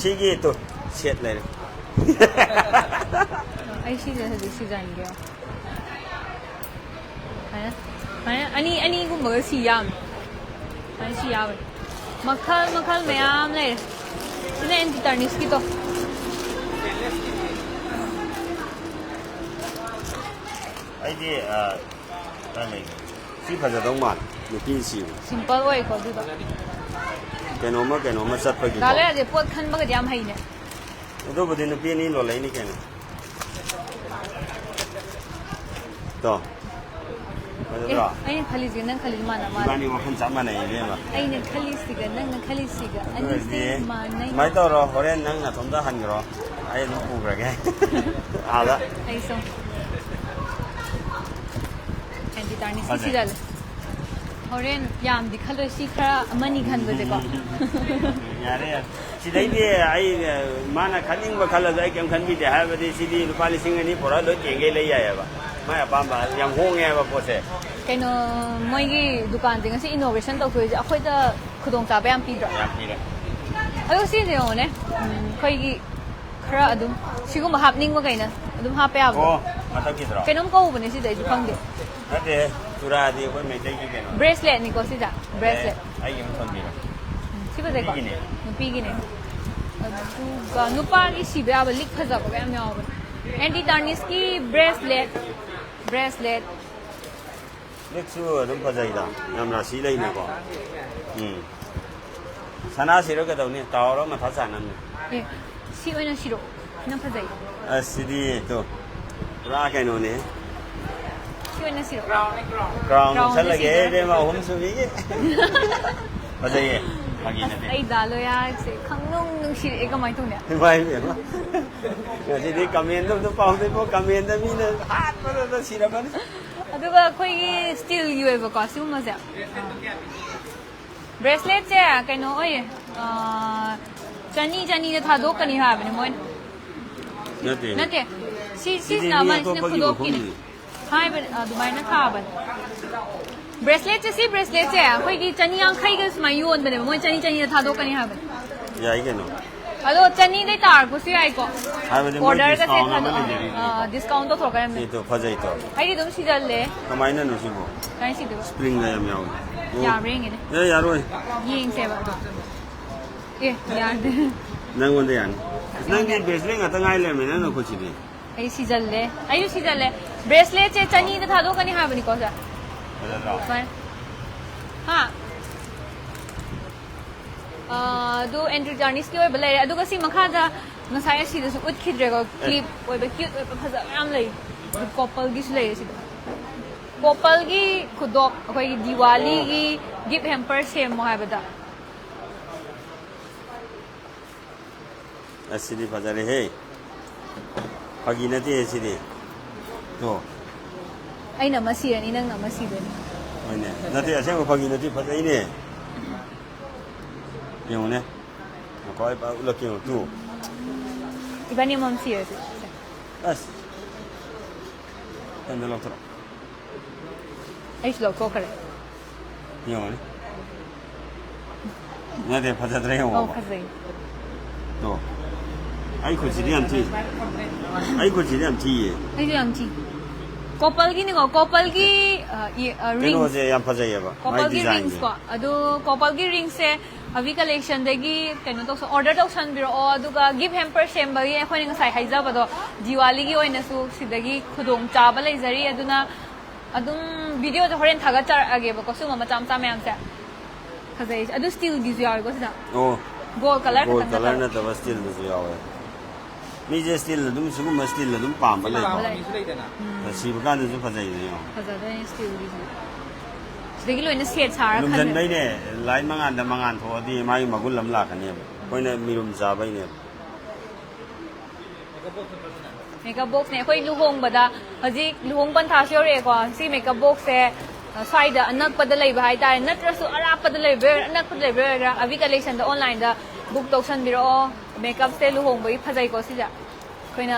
ꯁꯤꯒꯤ ꯇꯣ ꯁꯦꯠ ꯂꯩꯔꯦ ꯑꯩ ꯁꯤꯁꯦ ꯍꯧꯖꯤꯛ ꯁꯤꯖꯟꯒꯦ ꯑꯅꯤꯒꯨꯝꯕꯒ ꯁꯤ ꯌꯥꯝ ꯁꯤ ꯌꯥꯕꯅꯤ ꯃꯈꯜ ꯃꯌꯥꯝ ꯂꯩꯔꯦ ꯁꯤꯅ ꯑꯦꯟꯇꯤ ꯇꯔꯅꯤꯁꯀꯤꯗꯣ ꯑꯩꯗꯤ ꯁꯤ ꯐꯖꯗꯧ ꯃꯥꯜꯂꯦ ꯅꯨꯄꯤꯁꯤꯕꯨ ꯁꯤꯝꯄꯜ ꯑꯣꯏꯀꯣ ꯑꯗꯨꯗꯣ ꯀꯩꯅꯣꯝꯃ ꯆꯠꯄꯒꯤ ꯒꯥꯂꯦꯔꯁꯦ ꯄꯣꯠ ꯈꯟꯕꯒꯗꯤ ꯌꯥꯝ ꯍꯩꯅꯦ ꯑꯗꯨꯕꯨꯗꯤ ꯅꯨꯄꯤ ꯑꯅꯤ ꯂꯣꯜꯂꯛꯏꯅꯤ ꯀꯩꯅꯣ ꯇꯣ ꯐꯖꯗ꯭ꯔꯣ ꯑꯩꯅ ꯈꯜꯂꯤꯁꯤꯒ ꯅꯪ ꯈꯜꯂꯤꯁꯤ ꯃꯥꯟꯅ 이만이 와큰 잠만해 이래봐 ꯑꯩꯅ ꯈꯜꯂꯤꯁꯤꯒ ꯅꯪꯅ ꯈꯜꯂꯤꯁꯤꯒ 그러지 ꯑꯅꯤꯁꯦ ꯃꯥꯟꯅꯩ 많이 떨어 호렌 낭나 돈다 한거로 아예 너무 그러게 알아 ꯑꯩ ꯁꯨꯝ ꯑꯦꯟꯇꯤ ꯇꯔꯅꯤꯁꯀꯤ 맞아요. ꯁꯤꯖꯜꯂꯦ ꯍꯣꯔꯦꯟ ꯌꯥꯝꯗꯤ ꯈꯜꯂꯣꯏ ꯁꯤ ꯈꯔ ꯑꯃꯅꯤ ꯈꯟꯕꯁꯦꯀꯣ 야래 시대인데 아이 마나 칼링 거 칼라도 아이 겸 칸비데 하버디 시디 루파 리싱 아니 보라 너 땡게 레이야야 봐 마야 밤바 양 홍해 봐 보세 ꯀꯩꯅꯣ ꯃꯣꯏꯒꯤ ꯗꯨꯀꯥꯟꯁꯦ ꯉꯁꯤ ꯏꯅꯣꯚꯦꯁꯟ ꯇꯧꯊꯣꯛꯏꯁꯦ ꯑꯩꯈꯣꯏꯗ ꯈꯨꯗꯣꯡꯆꯥꯕ ꯌꯥꯝ ꯄꯤꯗ꯭ꯔꯣ ꯌꯥꯝ ꯄꯤꯔꯦ ꯑꯗꯣ ꯁꯤꯁꯦ ꯌꯦꯡꯉꯣꯅꯦ ꯑꯩꯈꯣꯏꯒꯤ ꯈꯔ ꯑꯗꯨꯝ ꯁꯤꯒꯨꯝꯕ ꯍꯥꯞꯅꯤꯡꯕ ꯀꯩꯅ ꯑꯗꯨꯝ ꯍꯥꯞꯄ ꯌꯥꯕꯗꯣ 어 맞다기더라 ꯀꯩꯅꯣꯝ ꯀꯧꯕꯅꯦ ꯁꯤꯗ ꯑꯩꯁꯨ ꯈꯪꯗꯦ 근데 주라디 거기 메이데기 게노 ꯕ꯭ꯔꯦꯁꯂꯦꯠꯅꯤꯀꯣ ꯁꯤꯗ ꯕ꯭ꯔꯦꯁꯂꯦꯠ 아이 좀 던지라 ꯁꯤ ꯐꯖꯩꯀꯣ ꯅꯨꯄꯤꯒꯤꯅꯦ. ꯅꯨꯄꯤꯒꯤꯅꯦ ꯑꯗꯨꯒ ꯅꯨꯄꯥꯒꯤ ꯁꯤꯕ ꯌꯥꯕ ꯂꯤꯛ ꯐꯖꯕ ꯌꯥꯝ ꯌꯥꯎꯕꯅꯦ ꯑꯦꯟꯇꯤ ꯇꯔꯅꯤꯁꯀꯤ ꯕ꯭ꯔꯦꯁꯂꯦꯠ 넥스 좀 버저이다 냠라 시레이네고 사나 시러거든요 따오로 뭐 다시 안 왔네 ꯑꯦ ꯁꯤ ꯑꯣꯏꯅ ꯁꯤꯔꯣ ꯁꯤꯅ ꯐꯖꯩ 아시디 또 라케노네 ꯁꯤ ꯑꯣꯏꯅ ꯁꯤꯔꯣ 그라운 그라운드 살라게 시절. 데마 홈수비게 버저이 확인해 ꯑꯩ ꯗꯥꯂꯣꯌꯥꯁꯦ ꯈꯪꯅꯨꯡ ꯅꯨꯡꯁꯤꯔꯛꯑꯦ ꯀꯃꯥꯏꯅ ꯇꯧꯅꯤ 마이메 여지디 카멘도 파운데 뭐 카멘도 미는 핫버도 시라만 ꯑꯗꯨꯒ ꯑꯩꯈꯣꯏꯒꯤ ꯁ꯭ꯇꯤꯜꯒꯤ ꯑꯣꯏꯕꯀꯣ ꯁꯤꯒꯨꯝꯕꯁꯦ ꯕ꯭ꯔꯦꯁꯂꯦꯠꯁꯦ ꯀꯩꯅꯣ ꯑꯣꯏꯌꯦ ꯆꯅꯤꯗ ꯊꯥꯗꯣꯛꯀꯅꯤ ꯍꯥꯏꯕꯅꯦ ꯃꯣꯏꯅ ꯅꯠꯇꯦ ꯁꯤꯁꯤꯅ ꯑꯃꯁꯤꯅ ꯈꯨꯗꯣꯞꯀꯤꯅꯤ ꯍꯥꯏꯕꯅꯦ ꯑꯗꯨꯃꯥꯏꯅ ꯊꯥꯕꯅꯦ ꯁꯤ ꯕ꯭ꯔꯦꯁꯂꯦꯠꯁꯦ ꯑꯩꯈꯣꯏꯒꯤ 250ꯒ ꯁꯨꯃꯥꯏꯅ ꯌꯣꯟꯕꯅꯦꯕ ꯃꯣꯏ 200ꯗ ꯊꯥꯗꯣꯛꯀꯅꯤ ꯍꯥꯏꯕꯅꯦ 야 이게노 ꯑꯗꯣ 200ꯗꯩ ꯇꯥꯔꯛꯄꯁꯨ ꯌꯥꯏꯀꯣ 하이버디 뭐 ꯑꯣꯔꯗꯔꯒꯁꯦ 디스카운트 하면 되지 ꯗꯤꯁꯀꯥꯎꯟ ꯇꯧꯊꯣꯔꯛꯀꯅꯤ 이또 버저이 또 ꯑꯩꯗꯤ ꯑꯗꯨꯝ ꯁꯤꯖꯜꯂꯦ 그마이는 놓으시고 ꯀꯥꯏ ꯁꯤꯗꯕ 스프링가 야미하고 ꯌꯥꯕ꯭ꯔꯥ ꯌꯦꯡꯒꯦꯅꯦ 예 야로이 ꯌꯦꯡꯁꯦꯕ ꯑꯦ ꯌꯥꯗꯦ ꯅꯪꯉꯣꯟꯗ ꯌꯥꯅꯤ ꯅꯪꯗꯤ ꯕ꯭ꯔꯦꯁꯂꯦꯠ ꯉꯥꯛꯇ ꯉꯥꯏ ꯂꯩꯔꯝꯃꯦ ꯅꯪꯅ ꯈꯨꯠꯁꯤꯗꯤ ꯑꯩ ꯁꯤꯖꯜꯂꯦ ꯑꯩꯁꯨ ꯁꯤꯖꯜꯂꯦ ꯕ꯭ꯔꯦꯁꯂꯦꯠꯁꯦ 200ꯗ ꯊꯥꯗꯣꯛꯀꯅꯤ ꯍꯥꯏꯕꯅꯤꯀꯣ ꯁꯦ ꯐꯖꯗ꯭ꯔꯣ ꯁꯨꯃꯥꯏꯅ ꯍꯥ ꯑꯗꯨ ꯑꯦꯟꯇꯤ ꯇꯔꯅꯤꯁꯀꯤ ꯑꯣꯏꯕ ꯂꯩꯔꯦ ꯑꯗꯨꯒ ꯁꯤ ꯃꯈꯥꯗ ꯉꯁꯥꯏ ꯑꯁꯤꯗꯁꯨ ꯎꯠꯈꯤꯗ꯭ꯔꯦꯀꯣ ꯀ꯭ꯂꯤꯞ ꯑꯣꯏꯕ ꯀ꯭ꯌꯨꯠ ꯑꯣꯏꯕ ꯐꯖꯕ ꯌꯥꯝ ꯂꯩ ꯑꯗꯨ ꯀꯣꯄꯜꯒꯤꯁꯨ ꯂꯩꯔꯦ ꯁꯤꯗ ꯀꯣꯄꯜꯒꯤ ꯈꯨꯗꯣꯞ ꯑꯩꯈꯣꯏꯒꯤ ꯗꯤꯋꯥꯂꯤꯒꯤ ꯒꯤꯐ ꯍꯦꯝꯄꯔ ꯁꯦꯝꯃꯣ ꯍꯥꯏꯕꯗ ꯑꯁꯤꯗꯤ ꯐꯖꯔꯦꯍꯦ ꯐꯥꯒꯤ ꯅꯠꯇꯦ ꯁꯤꯗꯤ ꯇꯣ ꯑꯩꯅ ꯑꯃ ꯁꯤꯔꯅꯤ ꯅꯪꯅ ꯑꯃ ꯁꯤꯗꯣꯏꯅꯤ ꯍꯣꯏꯅꯦ ꯅꯠꯇꯦ ꯑꯁꯦꯡꯕ ꯐꯥꯒꯤ ꯅꯠꯇꯦ ꯐꯖꯩꯅꯦ ꯌꯦꯡꯉꯨꯅꯦ ꯅꯈꯣꯏ ꯎꯠꯂꯛꯀꯦ ꯌꯦꯡꯉꯨ ꯇꯨ 이번에 멈추어야지. ꯑꯁ ꯀꯩꯅꯣ ꯂꯧꯊꯣꯔꯛꯑꯣ ꯑꯩꯁꯨ ꯂꯧꯊꯣꯛꯈ꯭ꯔꯦ. ꯌꯦꯡꯉꯨꯅꯦ ꯅꯠꯇꯦ ꯐꯖꯗ꯭ꯔꯦ ꯑꯧ ꯌꯦꯡꯉꯣꯕ ꯐꯖꯩ. 또 아이 고치리 안 튀. 아이 고치리 안 튀. ꯑꯩꯁꯨ ꯌꯥꯝ ꯊꯤ. ꯀꯣꯄꯜꯒꯤꯅꯤꯀꯣ ꯀꯣꯄꯜꯒꯤ ring 그노제 양 파자예봐. ꯀꯣꯄꯜꯒꯤ rings ꯀꯣ ꯑꯗꯨ ꯀꯣꯄꯜꯒꯤ ringꯁꯦ ꯑꯕꯤ ꯀꯂꯦꯛꯁꯟꯗꯒꯤ ꯀꯩꯅꯣ ꯇꯧꯁ ꯑꯣꯔꯗꯔ ꯇꯧꯁꯟꯕꯤꯔꯛꯑꯣ ꯑꯗꯨꯒ ꯒꯤꯐ ꯍꯦꯝꯄꯔ ꯁꯦꯝꯕꯒꯤ ꯑꯩꯈꯣꯏꯅ ꯉꯁꯥꯏ ꯍꯥꯏꯖꯕꯗꯣ ꯗꯤꯋꯥꯂꯤꯒꯤ ꯑꯣꯏꯅꯁꯨ ꯁꯤꯗꯒꯤ ꯈꯨꯗꯣꯡꯆꯥꯕ ꯂꯩꯖꯔꯤ ꯑꯗꯨꯅ ꯑꯗꯨꯝ ꯚꯤꯗꯤꯑꯣꯗ ꯍꯣꯔꯦꯟ ꯊꯥꯒꯠꯆꯔꯛꯑꯒꯦꯕꯀꯣ ꯁꯤꯒꯨꯝꯕ ꯃꯆꯥ ꯃꯆꯥ ꯃꯌꯥꯝꯁꯦ ꯐꯖꯩ ꯑꯗꯨ ꯁ꯭ꯇꯤꯜꯒꯤꯁꯨ ꯌꯥꯎꯋꯦꯀꯣ ꯁꯤꯗ 어. ꯒꯣꯜ ꯀꯂꯔ 골 ꯈꯛꯇꯪ 컬러 ꯅꯠꯇꯕ 나타봐 스틸도 야와. 미제 스틸도 좀 수금 스틸도 좀 빰바 ꯄꯥꯝꯕ 레고. ꯂꯩ. 시브 간도 좀 파자이네요. ꯐꯖꯗꯣꯏꯅꯦ ꯁ꯭ꯇꯤꯜꯒꯤꯁꯨ ꯁꯤꯗꯒꯤ ꯂꯣꯏꯅ ꯁꯦꯠ ꯁꯥꯔ ꯈꯜꯂꯦ lumjanbayne lain mangan thodi mai magul lam lakani koina mirum jabayne makeup ꯕꯣꯛꯁꯅꯦ ꯑꯩꯈꯣꯏ ꯂꯨꯍꯣꯡꯕꯗ ꯍꯧꯖꯤꯛ ꯂꯨꯍꯣꯡ ꯄꯟꯊꯥꯁꯨ ꯌꯧꯔꯛꯑꯦꯀꯣ ꯁꯤ ꯃꯦꯀꯞ ꯕꯣꯛꯁꯁꯦ ꯁ꯭ꯋꯥꯏꯗ ꯑꯅꯛꯄꯗ ꯂꯩꯕ ꯍꯥꯏꯇꯥꯔꯦ ꯅꯠꯇ꯭ꯔꯁꯨ ꯑꯔꯥꯞꯄꯗ ꯂꯩꯕ ꯑꯅꯛꯄꯗ ꯂꯩꯕ ꯑꯕꯤ ꯀꯂꯦꯛꯁꯟꯗ ꯑꯣꯟꯂꯥꯏꯟꯗ ꯕꯨꯛ ꯇꯧꯁꯟꯕꯤꯔꯛꯑꯣ ꯃꯦꯀꯞꯁꯦ ꯂꯨꯍꯣꯡꯕꯒꯤ ꯐꯖꯩꯀꯣ ꯁꯤꯁꯦ ꯑꯩꯈꯣꯏꯅ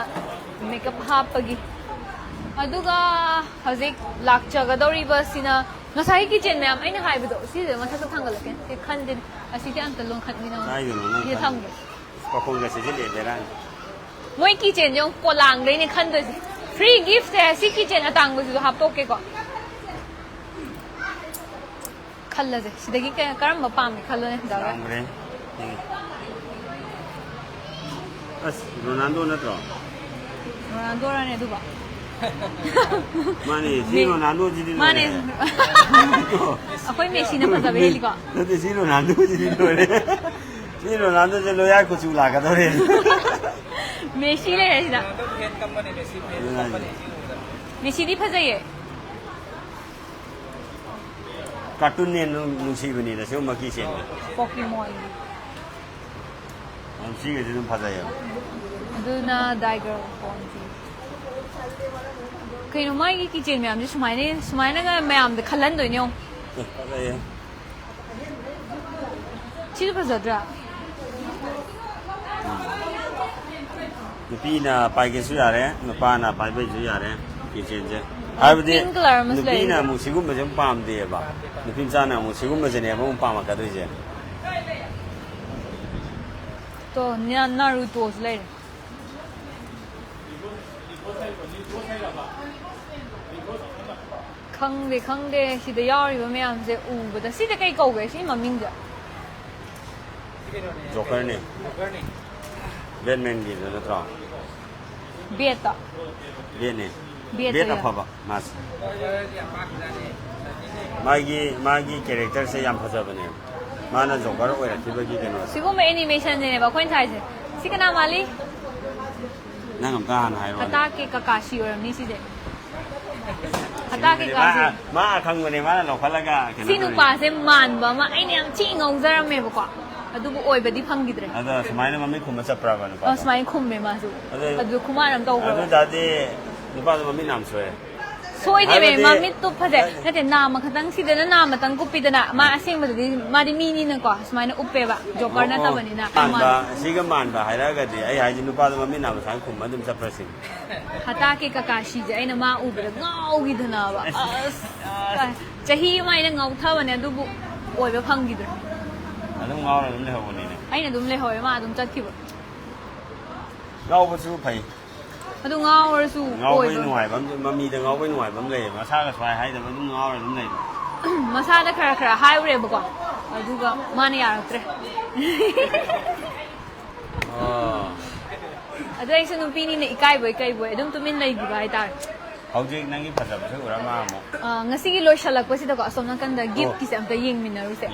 ꯃꯦꯀꯞ ꯍꯥꯞꯄꯒꯤ ꯑꯗꯨꯒ ꯍꯧꯖꯤꯛ ꯂꯥꯛꯆꯒꯗꯧꯔꯤꯕꯁꯤꯅ ꯉꯁꯥꯏꯒꯤ ꯀꯤꯆꯦꯟ ꯃꯌꯥꯝ ꯑꯩꯅ ꯍꯥꯏꯕꯗꯣ ꯁꯤꯁꯦ ꯃꯊꯛꯇ ꯊꯥꯡꯒꯠꯂꯛꯀꯦ ꯁꯤ ꯈꯟꯗꯦ ꯑꯁꯤꯗꯤ ꯑꯝꯇ ꯂꯣꯟꯈꯠꯃꯤꯟꯅꯧ ꯁꯤꯗ ꯊꯝꯒꯦ ꯄꯥꯈꯣꯡꯒ ꯁꯤꯖꯤꯜꯂꯦꯕꯦꯔꯥꯅꯤ ꯃꯣꯏ ꯀꯤꯆꯦꯟꯁꯦ ꯑꯃꯨꯛ ꯄꯣꯂꯥꯡꯗꯩꯅꯦ ꯈꯟꯗꯣꯏꯁꯦ ꯐ꯭ꯔꯤ ꯒꯤꯐꯁꯦ ꯁꯤ ꯀꯤꯆꯦꯟ ꯑꯇꯥꯡꯕꯁꯤꯁꯨ ꯍꯥꯞꯇꯣꯛꯀꯦꯀꯣ ꯈꯜꯂꯁꯦ ꯁꯤꯗꯒꯤ ꯀꯔꯝꯕ ꯄꯥꯝꯃꯤ ꯈꯜꯂꯣꯅꯦ ꯗꯥꯎꯔ ꯑꯁ ꯔꯣꯅꯥꯜꯗꯣ ꯅꯠꯇ꯭ꯔꯣ ꯔꯣꯅꯥꯜꯗꯣꯔꯅꯦ ꯑꯗꯨꯕ ꯃꯥꯅꯦ ꯁꯤ ꯔꯣꯅꯥꯜꯗꯣꯁꯤꯗꯤ ꯃꯥꯅꯦ ꯑꯩꯈꯣꯏ ꯃꯦꯁꯤꯅ ꯐꯖꯕ ꯍꯦꯜꯂꯤꯀꯣ ꯅꯠꯇꯦ ꯁꯤ ꯔꯣꯅꯥꯜꯗꯣꯁꯤꯗꯤ ꯂꯣꯏꯔꯦ ꯁꯤ ꯔꯣꯅꯥꯜꯗꯣꯁꯦ ꯂꯣꯌꯥ ꯀꯨꯆꯨ ꯂꯥꯛꯀꯗꯧꯔꯦ ꯃꯦꯁꯤ ꯂꯩꯔꯦ ꯁꯤꯗ ꯃꯦꯁꯤꯗꯤ ꯐꯖꯩꯌꯦ ꯀꯥꯔꯇꯨꯟꯅꯦ ꯅꯨꯡꯁꯤꯕꯅꯤꯗ ꯁꯤꯒꯨꯝꯕ ꯀꯤꯆꯦꯟꯁꯦ ꯄꯣꯀꯤꯃꯣꯟ ꯁꯤꯒꯁꯤ ꯑꯗꯨꯝ ꯐꯖꯩꯌꯦꯕ ꯑꯗꯨꯅ ꯗꯥꯏꯒꯔ ꯐꯣꯟꯁꯤ ꯀꯩꯅꯣ ꯃꯥꯒꯤ ꯀꯤꯆꯦꯟ ꯃꯌꯥꯝꯁꯦ ꯁꯨꯃꯥꯏꯅꯒ ꯃꯌꯥꯝꯗ ꯈꯜꯍꯟꯗꯣꯏꯅꯦ ꯌꯦꯡꯉꯣ ꯐꯖꯩꯌꯦ ꯁꯤꯁꯨ ꯐꯖꯗ꯭ꯔꯥ ꯅꯨꯄꯤꯅ ꯄꯥꯏꯒꯦꯁꯨ ꯌꯥꯔꯦ ꯅꯨꯄꯥꯅ ꯄꯥꯏꯕꯩꯁꯨ ꯌꯥꯔꯦ ꯀꯤꯆꯦꯟꯁꯦ ꯍꯥꯏꯕꯗꯤ ꯅꯨꯄꯤꯅ ꯑꯃꯨꯛ ꯁꯤꯒꯨꯝꯕꯁꯦ ꯑꯃꯨꯛ ꯄꯥꯝꯗꯦꯕ ꯅꯨꯄꯤ ꯃꯆꯥꯅ ꯑꯃꯨꯛ ꯁꯤꯒꯨꯝꯕꯁꯤꯅꯦꯕ ꯑꯃꯨꯛ ꯄꯥꯝꯃꯛꯀꯗꯣꯏꯁꯦ ꯇꯣ ꯅꯥꯔꯨꯇꯣꯁꯨ ꯂꯩꯔꯦ ꯈꯪꯗꯦ ꯁꯤꯗ ꯌꯥꯎꯔꯤꯕ ꯃꯌꯥꯝꯁꯦ ꯎꯕꯗ ꯁꯤꯗ ꯀꯩ ꯀꯧꯒꯦ ꯁꯤ ꯃꯃꯤꯡꯁꯦ ꯖꯣꯀꯔꯅꯦ ꯕꯦꯠꯃꯦꯟꯒꯤꯗꯨ ꯅꯠꯇ꯭ꯔꯣ ꯕꯦꯠꯇ ꯕꯦꯠꯅꯦ ꯕꯦꯠ ꯑꯐꯕ ꯃꯥꯁꯦ ꯃꯥꯒꯤ ꯀꯦꯔꯦꯛꯇꯔꯁꯦ ꯌꯥꯝ ꯐꯖꯕꯅꯦ ꯃꯥꯅ ꯖꯣꯀꯔ ꯑꯣꯏꯔꯛꯈꯤꯕꯒꯤ ꯀꯩꯅꯣ ꯁꯤꯒꯨꯝꯕ ꯑꯦꯅꯤꯃꯦꯁꯟꯅꯦꯕ ꯑꯩꯈꯣꯏꯅ ꯊꯥꯏꯁꯦ ꯁꯤ ꯀꯅꯥ ꯃꯥꯜꯂꯤ ꯅꯪ ꯑꯝꯇ ꯍꯥꯟꯅ ꯍꯥꯏꯔꯣ ꯍꯇꯥꯀꯦ ꯀꯀꯥꯁꯤ ꯑꯣꯏꯔꯝꯅꯤ ꯁꯤꯁꯦ ꯍꯇꯥꯀꯦ ꯀꯀꯥꯁꯤ ꯃꯥ ꯑꯈꯪꯕꯅꯦ ꯃꯥꯅ ꯂꯧꯈꯠꯂꯒ ꯁꯤ ꯅꯨꯄꯥꯁꯦ ꯃꯥꯟꯕ ꯑꯃ ꯑꯩꯅ ꯌꯥꯝ ꯊꯤ ꯉꯧꯖꯔꯝꯃꯦꯕꯀꯣ ꯑꯗꯨꯕꯨ ꯑꯣꯏꯕꯗꯤ ꯐꯪꯈꯤꯗ꯭ꯔꯦ ꯑꯗꯣ ꯁꯨꯃꯥꯏꯅ ꯃꯃꯤꯠ ꯈꯨꯝꯕ ꯆꯠꯄ꯭ꯔꯕ ꯅꯨꯄꯥ ꯁꯨꯃꯥꯏꯅ ꯈꯨꯝꯃꯦ ꯃꯥꯁꯨ ꯑꯗꯨ ꯈꯨꯃꯥꯟ ꯑꯃ ꯇꯧꯕ꯭ꯔꯕ ꯑꯗꯨ ꯇꯥꯔꯗꯤ ꯅꯨꯄꯥꯗꯣ ꯃꯃꯤꯠ ꯌꯥꯝ ꯁꯣꯏꯑꯦ ꯁꯣꯏꯗꯦꯕ ꯃꯃꯤꯠꯇꯨ ꯐꯖꯩ ꯅꯠꯇꯦ ꯅꯥꯝꯃ ꯈꯛꯇꯪ ꯁꯤꯗꯅ ꯅꯥꯝꯃꯇꯪ ꯀꯨꯞꯄꯤꯗꯅ ꯃꯥ ꯑꯁꯦꯡꯕꯗꯗꯤ ꯃꯥꯗꯤ ꯃꯤꯅꯤꯅꯀꯣ ꯁꯨꯃꯥꯏꯅ ꯎꯞꯄꯦꯕ ꯖꯣꯀꯔ ꯅꯠꯇꯕꯅꯤꯅ ꯁꯤꯒ ꯃꯥꯟꯕ ꯍꯥꯏꯔꯒꯗꯤ ꯑꯩ ꯍꯥꯏꯁꯦ ꯅꯨꯄꯥꯗꯣ ꯃꯃꯤꯠ ꯅꯥꯝꯃ ꯁꯨꯃꯥꯏꯅ ꯈꯨꯝꯕ ꯑꯗꯨꯝ ꯆꯠꯄ꯭ꯔ ꯁꯤꯅꯤ ꯍꯇꯥꯀꯦ ꯀꯀꯥꯁꯤꯁꯦ ꯑꯩꯅ ꯃꯥ ꯎꯕꯗ ꯉꯥꯎꯈꯤꯗꯅꯕ ꯑꯁ ꯆꯍꯤ ꯑꯃ ꯑꯩꯅ ꯉꯥꯎꯊꯕꯅꯦ ꯑꯗꯨꯕꯨ ꯑꯣꯏꯕ ꯐꯪꯈꯤꯗ꯭ꯔꯦ ꯑꯗꯨꯝ ꯉꯥꯎꯔ ꯑꯗꯨꯝ ꯂꯩꯍꯧꯕꯅꯤꯅꯦ ꯑꯩꯅ ꯑꯗꯨꯝ ꯂꯩꯍꯧꯋꯦ ꯃꯥ ꯑꯗꯨꯝ ꯆꯠꯈꯤꯕ ꯉꯥꯎꯕꯁꯨ ꯐꯩ ꯑꯗꯨ ꯉꯥꯎꯔꯁꯨ ꯉꯥꯎꯕꯩ ꯅꯨꯡꯉꯥꯏꯕ ꯃꯃꯤꯗ ꯉꯥꯎꯕꯩ ꯅꯨꯡꯉꯥꯏꯕ ꯑꯃ ꯂꯩꯌꯦ ꯃꯁꯥꯒ ꯁ꯭ꯋꯥꯏ ꯍꯥꯏꯗꯕ ꯑꯗꯨꯝ ꯉꯥꯎꯔ ꯑꯗꯨꯝ ꯂꯩꯕ ꯃꯁꯥꯗ ꯈꯔ ꯍꯥꯏꯔꯨꯔꯦꯕꯀꯣ ꯑꯗꯨꯒ ꯃꯥꯅ ꯌꯥꯔꯛꯇ꯭ꯔꯦ ꯑꯗꯨ ꯑꯩꯁꯨ ꯅꯨꯄꯤꯅꯤꯅ ꯏꯀꯥꯏꯕꯣꯏ ꯀꯩꯕꯣꯏ ꯑꯗꯨꯝ ꯇꯨꯃꯤꯟ ꯂꯩꯈꯤꯕ ꯍꯥꯏꯇꯥꯔꯦ ꯍꯧꯖꯤꯛ ꯅꯪꯒꯤ ꯐꯖꯕꯁꯦ ꯎꯔ ꯃꯥ ꯑꯃꯨꯛ ꯉꯁꯤꯒꯤ ꯂꯣꯏꯁꯤꯜꯂꯛꯄꯁꯤꯗꯀꯣ ꯑꯁꯣꯝ ꯅꯥꯀꯟꯗ ꯒꯤꯐꯀꯤꯁꯦ ꯑꯝꯇ ꯌꯦꯡꯃꯤꯟꯅꯔꯨꯁꯦ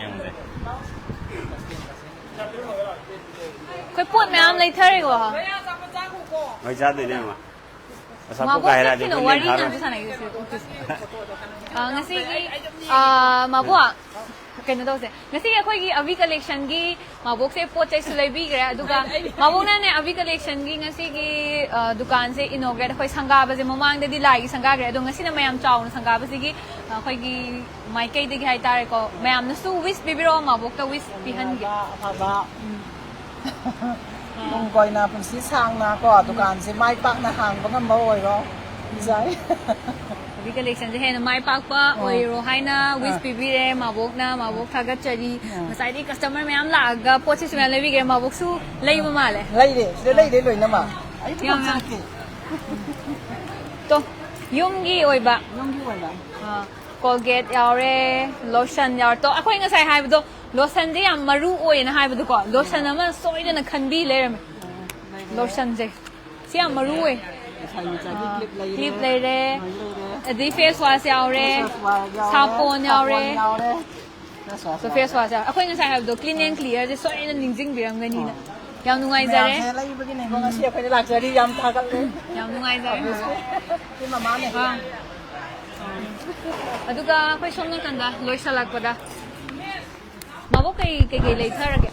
ꯑꯩꯈꯣꯏ ꯄꯣꯠ ꯃꯌꯥꯝ ꯂꯩꯊꯔꯦꯀꯣ ꯍꯣꯏ ꯆꯥꯗꯣꯏꯅꯦ ꯑꯃ ꯋꯥꯔꯤ ꯉꯥꯛꯇ ꯁꯥꯟꯅꯩꯁꯦ ꯉꯁꯤꯒꯤ ꯃꯕꯣꯛ ꯀꯩꯅꯣ ꯇꯧꯁꯦ ꯉꯁꯤꯒꯤ ꯑꯩꯈꯣꯏꯒꯤ ꯑꯕꯤ ꯀꯂꯦꯛꯁꯟꯒꯤ ꯃꯕꯣꯛꯁꯦ ꯄꯣꯠ ꯆꯩꯁꯨ ꯂꯩꯕꯤꯈ꯭ꯔꯦ ꯑꯗꯨꯒ ꯃꯕꯣꯛꯅꯅꯦ ꯑꯕꯤ ꯀꯂꯦꯛꯁꯟꯒꯤ ꯉꯁꯤꯒꯤ ꯗꯨꯀꯥꯟꯁꯦ ꯏꯅꯣꯒ꯭ꯔꯦꯠ ꯑꯩꯈꯣꯏ ꯁꯪꯒꯥꯕꯁꯦ ꯃꯃꯥꯡꯗꯗꯤ ꯂꯥꯏꯒꯤ ꯁꯪꯒꯥꯈ꯭ꯔꯦ ꯑꯗꯣ ꯉꯁꯤꯅ ꯃꯌꯥꯝ ꯆꯥꯎꯅ ꯁꯪꯒꯥꯕꯁꯤꯒꯤ ꯑꯩꯈꯣꯏꯒꯤ ꯃꯥꯏꯀꯩꯗꯒꯤ ꯍꯥꯏꯇꯥꯔꯦꯀꯣ ꯃꯌꯥꯝꯅꯁꯨ ꯋꯤꯁ ꯄꯤꯕꯤꯔꯛꯑꯣ ꯃꯕꯣꯛꯇ ꯋꯤꯁ ꯄꯤꯍꯟꯒꯦ ꯑꯐꯕ ꯇꯨꯡ ꯀꯣꯏꯅ ꯄꯨꯟꯁꯤ ꯁꯥꯡꯅ ꯀꯣ ꯗꯨꯀꯥꯟꯁꯦ ꯃꯥꯏ ꯄꯥꯛꯅ ꯍꯥꯡꯕ ꯉꯝꯕ ꯑꯣꯏꯔꯣ ꯗꯤꯖꯥꯏꯟ ꯑꯕꯤ ꯀꯂꯦꯛꯁꯟꯁꯦ ꯍꯦꯟꯅ ꯃꯥꯏ ꯄꯥꯛꯄ ꯑꯣꯏꯔꯣ ꯍꯥꯏꯅ ꯋꯤꯁ ꯄꯤꯕꯤꯔꯦ ꯃꯕꯣꯛꯅ ꯃꯕꯣꯛ ꯊꯥꯒꯠꯆꯔꯤ ꯉꯁꯥꯏꯗꯤ ꯀꯁꯇꯃꯔ ꯃꯌꯥꯝ ꯂꯥꯛꯑꯒ ꯄꯣꯠꯁꯤꯁꯨ ꯃꯌꯥꯝ ꯂꯩꯕꯤꯈ꯭ꯔꯦ ꯃꯕꯣꯛꯁꯨ ꯂꯩꯕ ꯃꯥꯜꯂꯦ ꯂꯩꯔꯦ ꯁꯤꯗ ꯂꯩꯔꯦ ꯂꯣꯏꯅꯃꯛ ꯑꯩ ꯊꯝꯖꯔꯛꯀꯦ ꯇꯣ ꯌꯨꯝꯒꯤ ꯑꯣꯏꯕ ꯀꯣꯜꯒꯦꯠ ꯌꯥꯎꯔꯦ ꯂꯣꯁꯟ ꯌꯥꯎꯔꯦ ꯇꯣ ꯑꯩꯈꯣꯏ ꯉꯁꯥꯏ ꯍꯥꯏꯕꯗꯣ ꯂꯣꯁꯟꯁꯦ ꯌꯥꯝ ꯃꯔꯨ ꯑꯣꯏꯅ ꯍꯥꯏꯕꯗꯣꯀꯣ ꯂꯣꯁꯟ ꯑꯃ ꯁꯣꯏꯗꯅ ꯈꯟꯕꯤ ꯂꯩꯔꯝꯃꯦ ꯂꯣꯁꯟꯁꯦ ꯁꯤ ꯌꯥꯝ ꯃꯔꯨ ꯑꯣꯏ ꯀ꯭ꯂꯤꯞ ꯂꯩꯔꯦ ꯑꯗꯩ ꯐꯦꯁ ꯋꯥꯁ ꯌꯥꯎꯔꯦ ꯁꯥꯄꯣꯟ ꯌꯥꯎꯔꯦ ꯐꯦꯁ ꯋꯥꯁ ꯌꯥꯎꯔꯦ ꯑꯩꯈꯣꯏ ꯉꯁꯥꯏ ꯍꯥꯏꯕꯗꯣ ꯀ꯭ꯂꯤꯟ ꯑꯦꯟ ꯀ꯭ꯂꯤꯌꯔꯁꯦ ꯁꯣꯏꯗꯅ ꯅꯤꯡꯁꯤꯡꯕꯤꯔꯝꯒꯅꯤꯅ ꯌꯥꯝ ꯅꯨꯡꯉꯥꯏꯖꯔꯦ ꯂꯩꯕꯒꯤꯅꯦꯀꯣ ꯉꯁꯤ ꯑꯩꯈꯣꯏꯅ ꯂꯥꯛꯆꯔꯤ ꯌꯥꯝ ꯊꯥꯒꯠꯂꯦ ꯌꯥꯝ ꯅꯨꯡꯉꯥꯏꯖꯔꯦ ꯁꯤ ꯃꯃꯥꯅꯦ ꯑꯗꯨꯒ ꯑꯩꯈꯣꯏ ꯁꯣꯝ ꯅꯥꯀꯟꯗ ꯂꯣꯏꯁꯤꯜꯂꯛꯄꯗ ꯃꯕꯣꯛ ꯀꯩꯀꯩ ꯂꯩꯊꯔꯒꯦ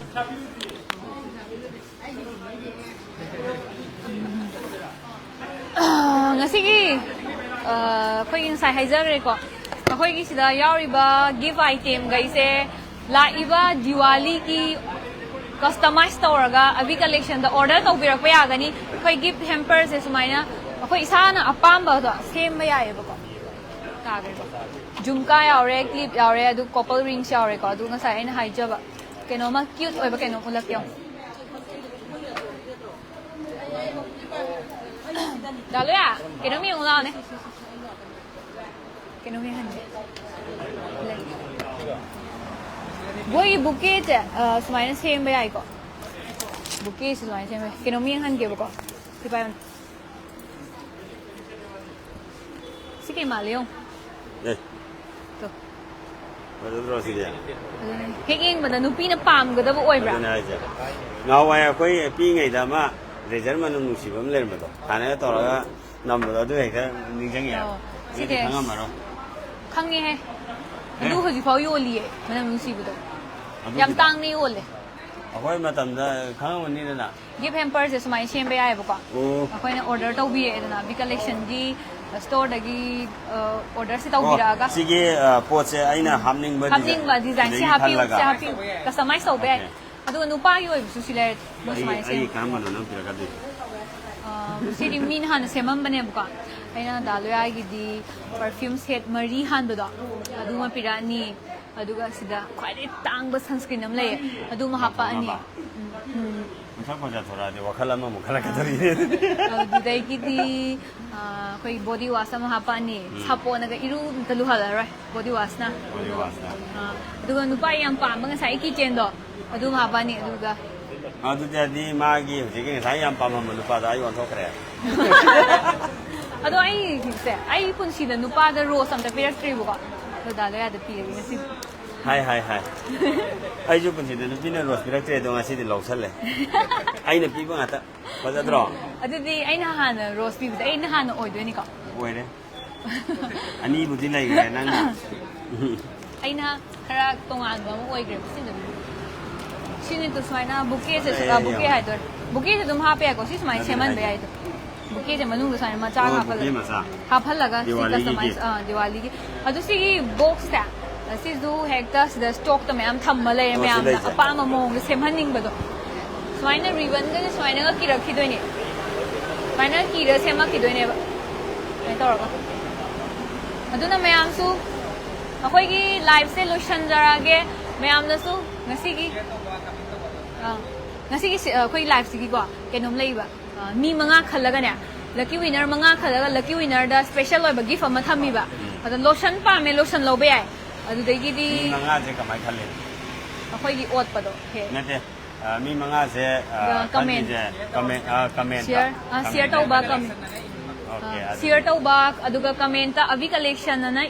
ꯉꯁꯤꯒꯤ ꯑꯩꯈꯣꯏꯒꯤ ꯉꯁꯥꯏ ꯍꯥꯏꯖꯈ꯭ꯔꯦꯀꯣ ꯑꯩꯈꯣꯏꯒꯤ ꯁꯤꯗ ꯌꯥꯎꯔꯤꯕ ꯒꯤꯐ ꯑꯥꯏꯇꯦꯝ ꯒꯩꯁꯦ ꯂꯥꯛꯏꯕ ꯗꯤꯋꯥꯂꯤꯒꯤ ꯀꯁꯇꯃꯥꯏꯖ ꯇꯧꯔꯒ ꯑꯕꯤ ꯀꯂꯦꯛꯁꯟꯗ ꯑꯣꯔꯗꯔ ꯇꯧꯕꯤꯔꯛꯄ ꯌꯥꯒꯅꯤ ꯑꯩꯈꯣꯏ ꯒꯤꯐ ꯍꯦꯝꯄꯔꯁꯦ ꯁꯨꯃꯥꯏꯅ ꯑꯩꯈꯣꯏ ꯏꯁꯥꯅ ꯑꯄꯥꯝꯕꯗꯣ ꯁꯦꯝꯕ ꯌꯥꯏꯑꯕꯀꯣ ꯇꯥꯒ꯭ꯔꯦꯀꯣ ꯖꯨꯝꯀꯥ ꯌꯥꯎꯔꯦ ꯀ꯭ꯂꯤꯞ ꯌꯥꯎꯔꯦ ꯑꯗꯨ ꯀꯣꯄꯜ ꯔꯤꯡꯁ ꯌꯥꯎꯔꯦꯀꯣ ꯑꯗꯨ ꯉꯁꯥꯏ ꯑꯩꯅ ꯍꯥꯏꯖꯕ ꯀꯩꯅꯣꯃ ꯀ꯭ꯌꯨꯠ ꯑꯣꯏꯕ ꯀꯩꯅꯣꯝ ꯎꯠꯂꯛꯀꯦ ꯗꯥꯂꯨꯌꯥ ꯀꯩꯅꯣꯝ ꯌꯦꯡꯉꯨ ꯂꯥꯛꯑꯣꯅꯦ ꯀꯩꯅꯣꯝ ꯌꯦꯡꯍꯟꯒꯦ ꯃꯣꯏꯒꯤ ꯕꯨꯀꯦꯁꯦ ꯁꯨꯃꯥꯏꯅ ꯁꯦꯝꯕ ꯌꯥꯏꯀꯣ ꯕꯨꯀꯦꯁꯦ ꯁꯨꯃꯥꯏꯅ ꯁꯦꯝꯕ ꯌꯥꯏ ꯀꯩꯅꯣꯝ ꯌꯦꯡꯍꯟꯒꯦꯕꯀꯣ ꯁꯤ ꯄꯥꯏꯌꯣ ꯁꯤ ꯀꯩ ꯃꯥꯜꯂꯦ ꯌꯦꯡꯉꯨ ꯍꯦꯛ ꯌꯦꯡꯕꯗ ꯅꯨꯄꯤꯅ ꯄꯥꯝꯒꯗꯕ ꯑꯣꯏꯕ꯭ꯔꯥ ꯉꯍꯥꯟꯋꯥꯏ ꯑꯩꯈꯣꯏ ꯄꯤꯛꯏꯉꯩꯗ ꯑꯃ ꯔꯦꯖꯔ ꯃꯅꯝ ꯅꯨꯡꯁꯤꯕ ꯑꯃ ꯂꯩꯔꯝꯕꯗꯣ ꯍꯥꯟꯅꯒ ꯇꯧꯔꯒ ꯅꯝꯕꯗꯣ ꯑꯗꯨ ꯍꯦꯛꯇ ꯅꯤꯡꯁꯤꯡꯉꯦ ꯁꯤꯗꯤ ꯈꯪꯉꯝꯃꯔꯣꯏ ꯈꯪꯉꯦꯍꯦ ꯑꯗꯨ ꯍꯧꯖꯤꯛꯐꯥꯎ ꯌꯣꯜꯂꯤꯌꯦ ꯃꯅꯝ ꯅꯨꯡꯁꯤꯕꯗꯣ ꯌꯥꯝ ꯇꯥꯡꯅ ꯌꯣꯜꯂꯦ ꯑꯩꯈꯣꯏ ꯃꯇꯝꯗ ꯈꯪꯉꯝꯃꯅꯤꯗꯅ ꯒꯤꯐ ꯍꯦꯝꯄꯔꯁꯦ ꯁꯨꯃꯥꯏꯅ ꯁꯦꯝꯕ ꯌꯥꯏꯑꯕꯀꯣ ꯑꯩꯈꯣꯏꯅ ꯑꯣꯔꯗꯔ ꯇꯧꯕꯤꯔꯛꯑꯦꯗꯅ ꯕꯤ ꯀꯂꯦꯛꯁꯟꯒꯤ ꯁ꯭ꯇꯣꯔꯗꯒꯤ ꯑꯣꯔꯗꯔꯁꯦ ꯇꯧꯕꯤꯔꯛꯑꯒ ꯁꯤꯒꯤ ꯄꯣꯠꯁꯦ ꯑꯩꯅ ꯍꯥꯞꯅꯤꯡꯕ ꯗꯤꯖꯥꯏꯟ ꯁꯤ ꯍꯥꯞꯄꯤꯌꯨ ꯁꯤ ꯍꯥꯞꯄꯤꯌꯨ ꯀꯁꯇꯃꯥꯏꯖ ꯇꯧꯕ ꯌꯥꯏ ꯑꯗꯨꯒ ꯅꯨꯄꯥꯒꯤ ꯑꯣꯏꯕꯁꯨ ꯁꯤ ꯂꯩꯔꯦ ꯁꯨꯃꯥꯏꯅ ꯁꯦꯝ ꯀꯔꯝꯕꯅꯣ ꯅꯪ ꯄꯤꯔꯛꯀꯗꯣꯏꯁꯦ ꯁꯤꯗꯤ ꯃꯤꯅ ꯍꯥꯟꯅ ꯁꯦꯝꯃꯝꯕꯅꯦꯕꯀꯣ ꯑꯩꯅ ꯗꯥꯂꯨꯌꯥꯒꯤꯗꯤ ꯄꯔꯐ꯭ꯌꯨꯝ ꯁꯦꯠ 3 ꯍꯥꯟꯕꯗꯣ ꯑꯗꯨꯃ ꯄꯤꯔꯛꯑꯅꯤ ꯑꯗꯨꯒ ꯁꯤꯗ ꯈ꯭ꯋꯥꯏꯗꯒꯤ ꯇꯥꯡꯕ ꯁꯟꯁꯀ꯭ꯔꯤꯟ ꯑꯃ ꯂꯩꯌꯦ ꯑꯗꯨꯃ ꯍꯥꯞꯄꯛꯑꯅꯤ ꯃꯁꯛ ꯐꯖꯊꯣꯔꯛꯑꯗꯤ ꯋꯥꯈꯜ ꯑꯃꯃꯨꯛ ꯈꯜꯂꯛꯀꯗꯧꯔꯤꯅꯦ ꯑꯗꯨꯗꯒꯤꯗꯤ ꯑꯩꯈꯣꯏ ꯕꯣꯗꯤ ꯋꯥꯁ ꯑꯃ ꯍꯥꯞꯄꯛꯑꯅꯤ ꯁꯥꯄꯣꯟꯅꯒ ꯏꯔꯨ ꯑꯝꯇ ꯂꯨꯍꯜꯂꯔꯣꯏ ꯕꯣꯗꯤ ꯋꯥꯁꯅ ꯑꯗꯨꯒ ꯅꯨꯄꯥ ꯌꯥꯝ ꯄꯥꯝꯕ ꯉꯁꯥꯏ ꯀꯤꯆꯦꯟꯗꯣ ꯑꯗꯨꯝ ꯍꯥꯞꯄꯛꯑꯅꯤ ꯑꯗꯨꯒ ꯑꯗꯨꯗꯤ ꯃꯥꯒꯤ ꯍꯧꯖꯤꯛꯀꯤ ꯉꯁꯥꯏ ꯌꯥꯝ ꯄꯥꯝꯃꯝꯕ ꯅꯨꯄꯥꯗꯣ ꯑꯩ ꯑꯣꯟꯊꯣꯛꯈ꯭ꯔꯦ ꯑꯗꯣ ꯑꯩ ꯄꯨꯟꯁꯤꯗ ꯅꯨꯄꯥꯗ ꯔꯣꯁ ꯑꯝꯇ ꯄꯤꯔꯛꯇ꯭ꯔꯤꯕꯀꯣ ꯑꯗꯣ ꯗꯥꯂꯨꯌꯥꯗ ꯄꯤꯔꯒꯦ ꯉꯁꯤꯗꯤ ꯍꯥꯏ ꯑꯩꯁꯨ ꯄꯨꯟꯁꯤꯗ ꯅꯨꯄꯤꯅ ꯔꯣꯁ ꯄꯤꯔꯛꯇ꯭ꯔꯦ ꯑꯗꯣ ꯉꯁꯤꯗꯤ ꯂꯧꯁꯜꯂꯦ ꯑꯩꯅ ꯄꯤꯕ ꯉꯥꯛꯇ ꯐꯖꯗ꯭ꯔꯣ ꯑꯗꯨꯗꯤ ꯑꯩꯅ ꯍꯥꯟꯅ ꯔꯣꯁ ꯄꯤꯕꯁꯦ ꯑꯩꯅ ꯍꯥꯟꯅ ꯑꯣꯏꯗꯣꯏꯅꯤꯀꯣ ꯑꯣꯏꯔꯦ ꯑꯅꯤꯕꯨꯗꯤ ꯂꯩꯈ꯭ꯔꯦ ꯅꯪꯅ ꯑꯩꯅ ꯈꯔ ꯇꯣꯉꯥꯟꯕ ꯑꯃ ꯑꯣꯏꯈ꯭ꯔꯦꯕ ꯁꯤꯅꯤꯗꯣ ꯁꯨꯃꯥꯏꯅ ꯕꯨꯀꯦꯁꯦ ꯕꯨꯀꯦ ꯍꯥꯏꯗꯣꯏꯔꯦ ꯕꯨꯀꯦꯁꯦ ꯑꯗꯨꯝ ꯍꯥꯞꯄ ꯌꯥꯏꯀꯣ ꯁꯤ ꯁꯨꯃꯥꯏꯅ ꯁꯦꯝꯍꯟꯕ ꯌꯥꯏꯗꯣ ꯕꯨꯀꯦꯁꯦ ꯃꯅꯨꯡꯗ ꯁꯨꯃꯥꯏꯅ ꯃꯆꯥ ꯍꯥꯞꯍꯜꯂꯒ ꯁꯤ ꯀꯁꯇꯃꯥꯏꯖ ꯗꯤꯋꯥꯂꯤꯒꯤ ꯑꯗꯨ ꯁꯤꯒꯤ ꯕꯣꯛꯁꯁꯦ ꯁꯤꯁꯨ ꯍꯦꯛꯇ ꯁꯤꯗ ꯁ꯭ꯇꯣꯛꯇ ꯃꯌꯥꯝ ꯊꯝꯃ ꯂꯩꯔꯦ ꯃꯌꯥꯝꯅ ꯑꯄꯥꯝꯕ ꯃꯑꯣꯡꯗ ꯁꯦꯝꯍꯟꯅꯤꯡꯕꯗꯣ ꯁꯨꯃꯥꯏꯅ ꯔꯤꯕꯟꯒꯁꯦ ꯁꯨꯃꯥꯏꯅꯒ ꯀꯤꯔꯛꯈꯤꯗꯣꯏꯅꯦ ꯁꯨꯃꯥꯏꯅ ꯀꯤꯔ ꯁꯦꯝꯃꯛꯈꯤꯗꯣꯏꯅꯦꯕ ꯁꯨꯃꯥꯏꯅ ꯇꯧꯔꯒ ꯑꯗꯨꯅ ꯃꯌꯥꯝꯁꯨ ꯑꯩꯈꯣꯏꯒꯤ ꯂꯥꯏꯐꯁꯦ ꯂꯣꯏꯁꯤꯟꯖꯔꯛꯑꯒꯦ ꯃꯌꯥꯝꯅꯁꯨ ꯉꯁꯤꯒꯤ ꯑꯩꯈꯣꯏ ꯂꯥꯏꯐꯁꯤꯒꯤꯀꯣ ꯀꯩꯅꯣꯝ ꯂꯩꯕ ꯃꯤ 5 ꯈꯜꯂꯒꯅꯦ ꯂꯛꯀꯤ ꯋꯤꯅꯔ 5 ꯈꯜꯂꯒ ꯂꯛꯀꯤ ꯋꯤꯅꯔꯗ ꯁ꯭ꯄꯦꯁꯦꯜ ꯑꯣꯏꯕ ꯒꯤꯐ ꯑꯃ ꯊꯝꯃꯤꯕ ꯑꯗꯣ ꯂꯣꯁꯟ ꯄꯥꯝꯃꯦ ꯂꯣꯁꯟ ꯂꯧꯕ ꯌꯥꯏ ꯑꯗꯨꯗꯒꯤꯗꯤ ꯃꯤ 5ꯁꯦ ꯀꯃꯥꯏꯅ ꯈꯜꯂꯦ ꯑꯩꯈꯣꯏꯒꯤ ꯑꯣꯠꯄꯗꯣ ꯅꯠꯇꯦ ꯃꯤ 5ꯁꯦ ꯀꯃꯦꯟ ꯁꯤꯌꯔ ꯇꯧꯕ ꯁꯤꯌꯔ ꯇꯧꯕ ꯑꯗꯨꯒ ꯀꯃꯦꯟꯇ ꯑꯕꯤ ꯀꯂꯦꯛꯁꯟ ꯑꯅ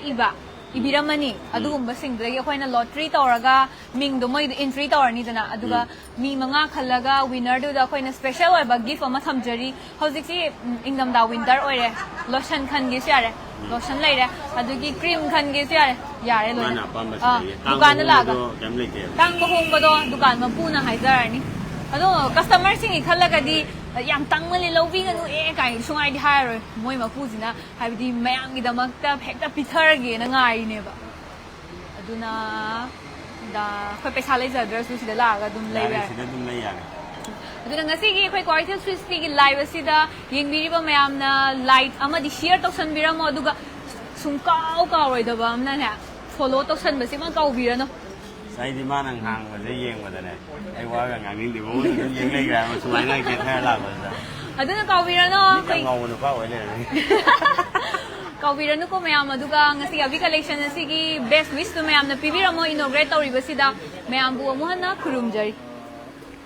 ꯏꯕꯤꯔꯝꯃꯅꯤ ꯑꯗꯨꯒꯨꯝꯕꯁꯤꯡꯗꯨꯗꯒꯤ ꯑꯩꯈꯣꯏꯅ ꯂꯣꯇ꯭ꯔꯤ ꯇꯧꯔꯒ ꯃꯤꯡꯗꯣ ꯃꯣꯏꯗ ꯑꯦꯟꯇ꯭ꯔꯤ ꯇꯧꯔꯅꯤꯗꯅ ꯑꯗꯨꯒ ꯃꯤ 5 ꯈꯜꯂꯒ ꯋꯤꯅꯔꯗꯨꯗ ꯑꯩꯈꯣꯏꯅ ꯁ꯭ꯄꯦꯁꯦꯜ ꯑꯣꯏꯕ ꯒꯤꯐ ꯑꯃ ꯊꯝꯖꯔꯤ ꯍꯧꯖꯤꯛꯁꯤ ꯏꯪꯊꯝꯊꯥ ꯋꯤꯟꯇꯔ ꯑꯣꯏꯔꯦ ꯂꯣꯁꯟ ꯈꯟꯒꯦꯁꯨ ꯌꯥꯔꯦ ꯂꯣꯁꯟ ꯂꯩꯔꯦ ꯑꯗꯨꯒꯤ ꯀ꯭रीम खनगेꯁु यारे लोना दुकान लागा तांग होंबदो दुकान मपूना हाइजरनी अदो कस्टमर सिंग खल्लगदी याम तांगमले लौबिगनु ए काई सुंगाई दि हायरो मोय मपूजिना हाइबदी मयांगी दमकता हेक्ता पिथरगे न ngaइनेबा अदुना दा खय पैसा लेजद्रसु सिदा लागा दुम लेया अदुना ngasi खय क्वाइटल स्विस्टी की लाइव असिदा यंगबिरिबा मयामना लाइट अमदि शेयर तौसनबिरमो अदुगा सुंकाउ काउरोइदबा अमना फॉलो तौसनबसि मा काउबिरनो साइदि मानंग हांगबजे येंगबदने आई वागा nganingdi bo yeng legra ma sumaina ke thara labada aduna kaubirano kai ngawnu pa oile kaubirano ko mayam aduga ngasi abi collection asigi best wish to mayam na pibiramo inaugurate tawribasida mayam bu amuhana khurumjari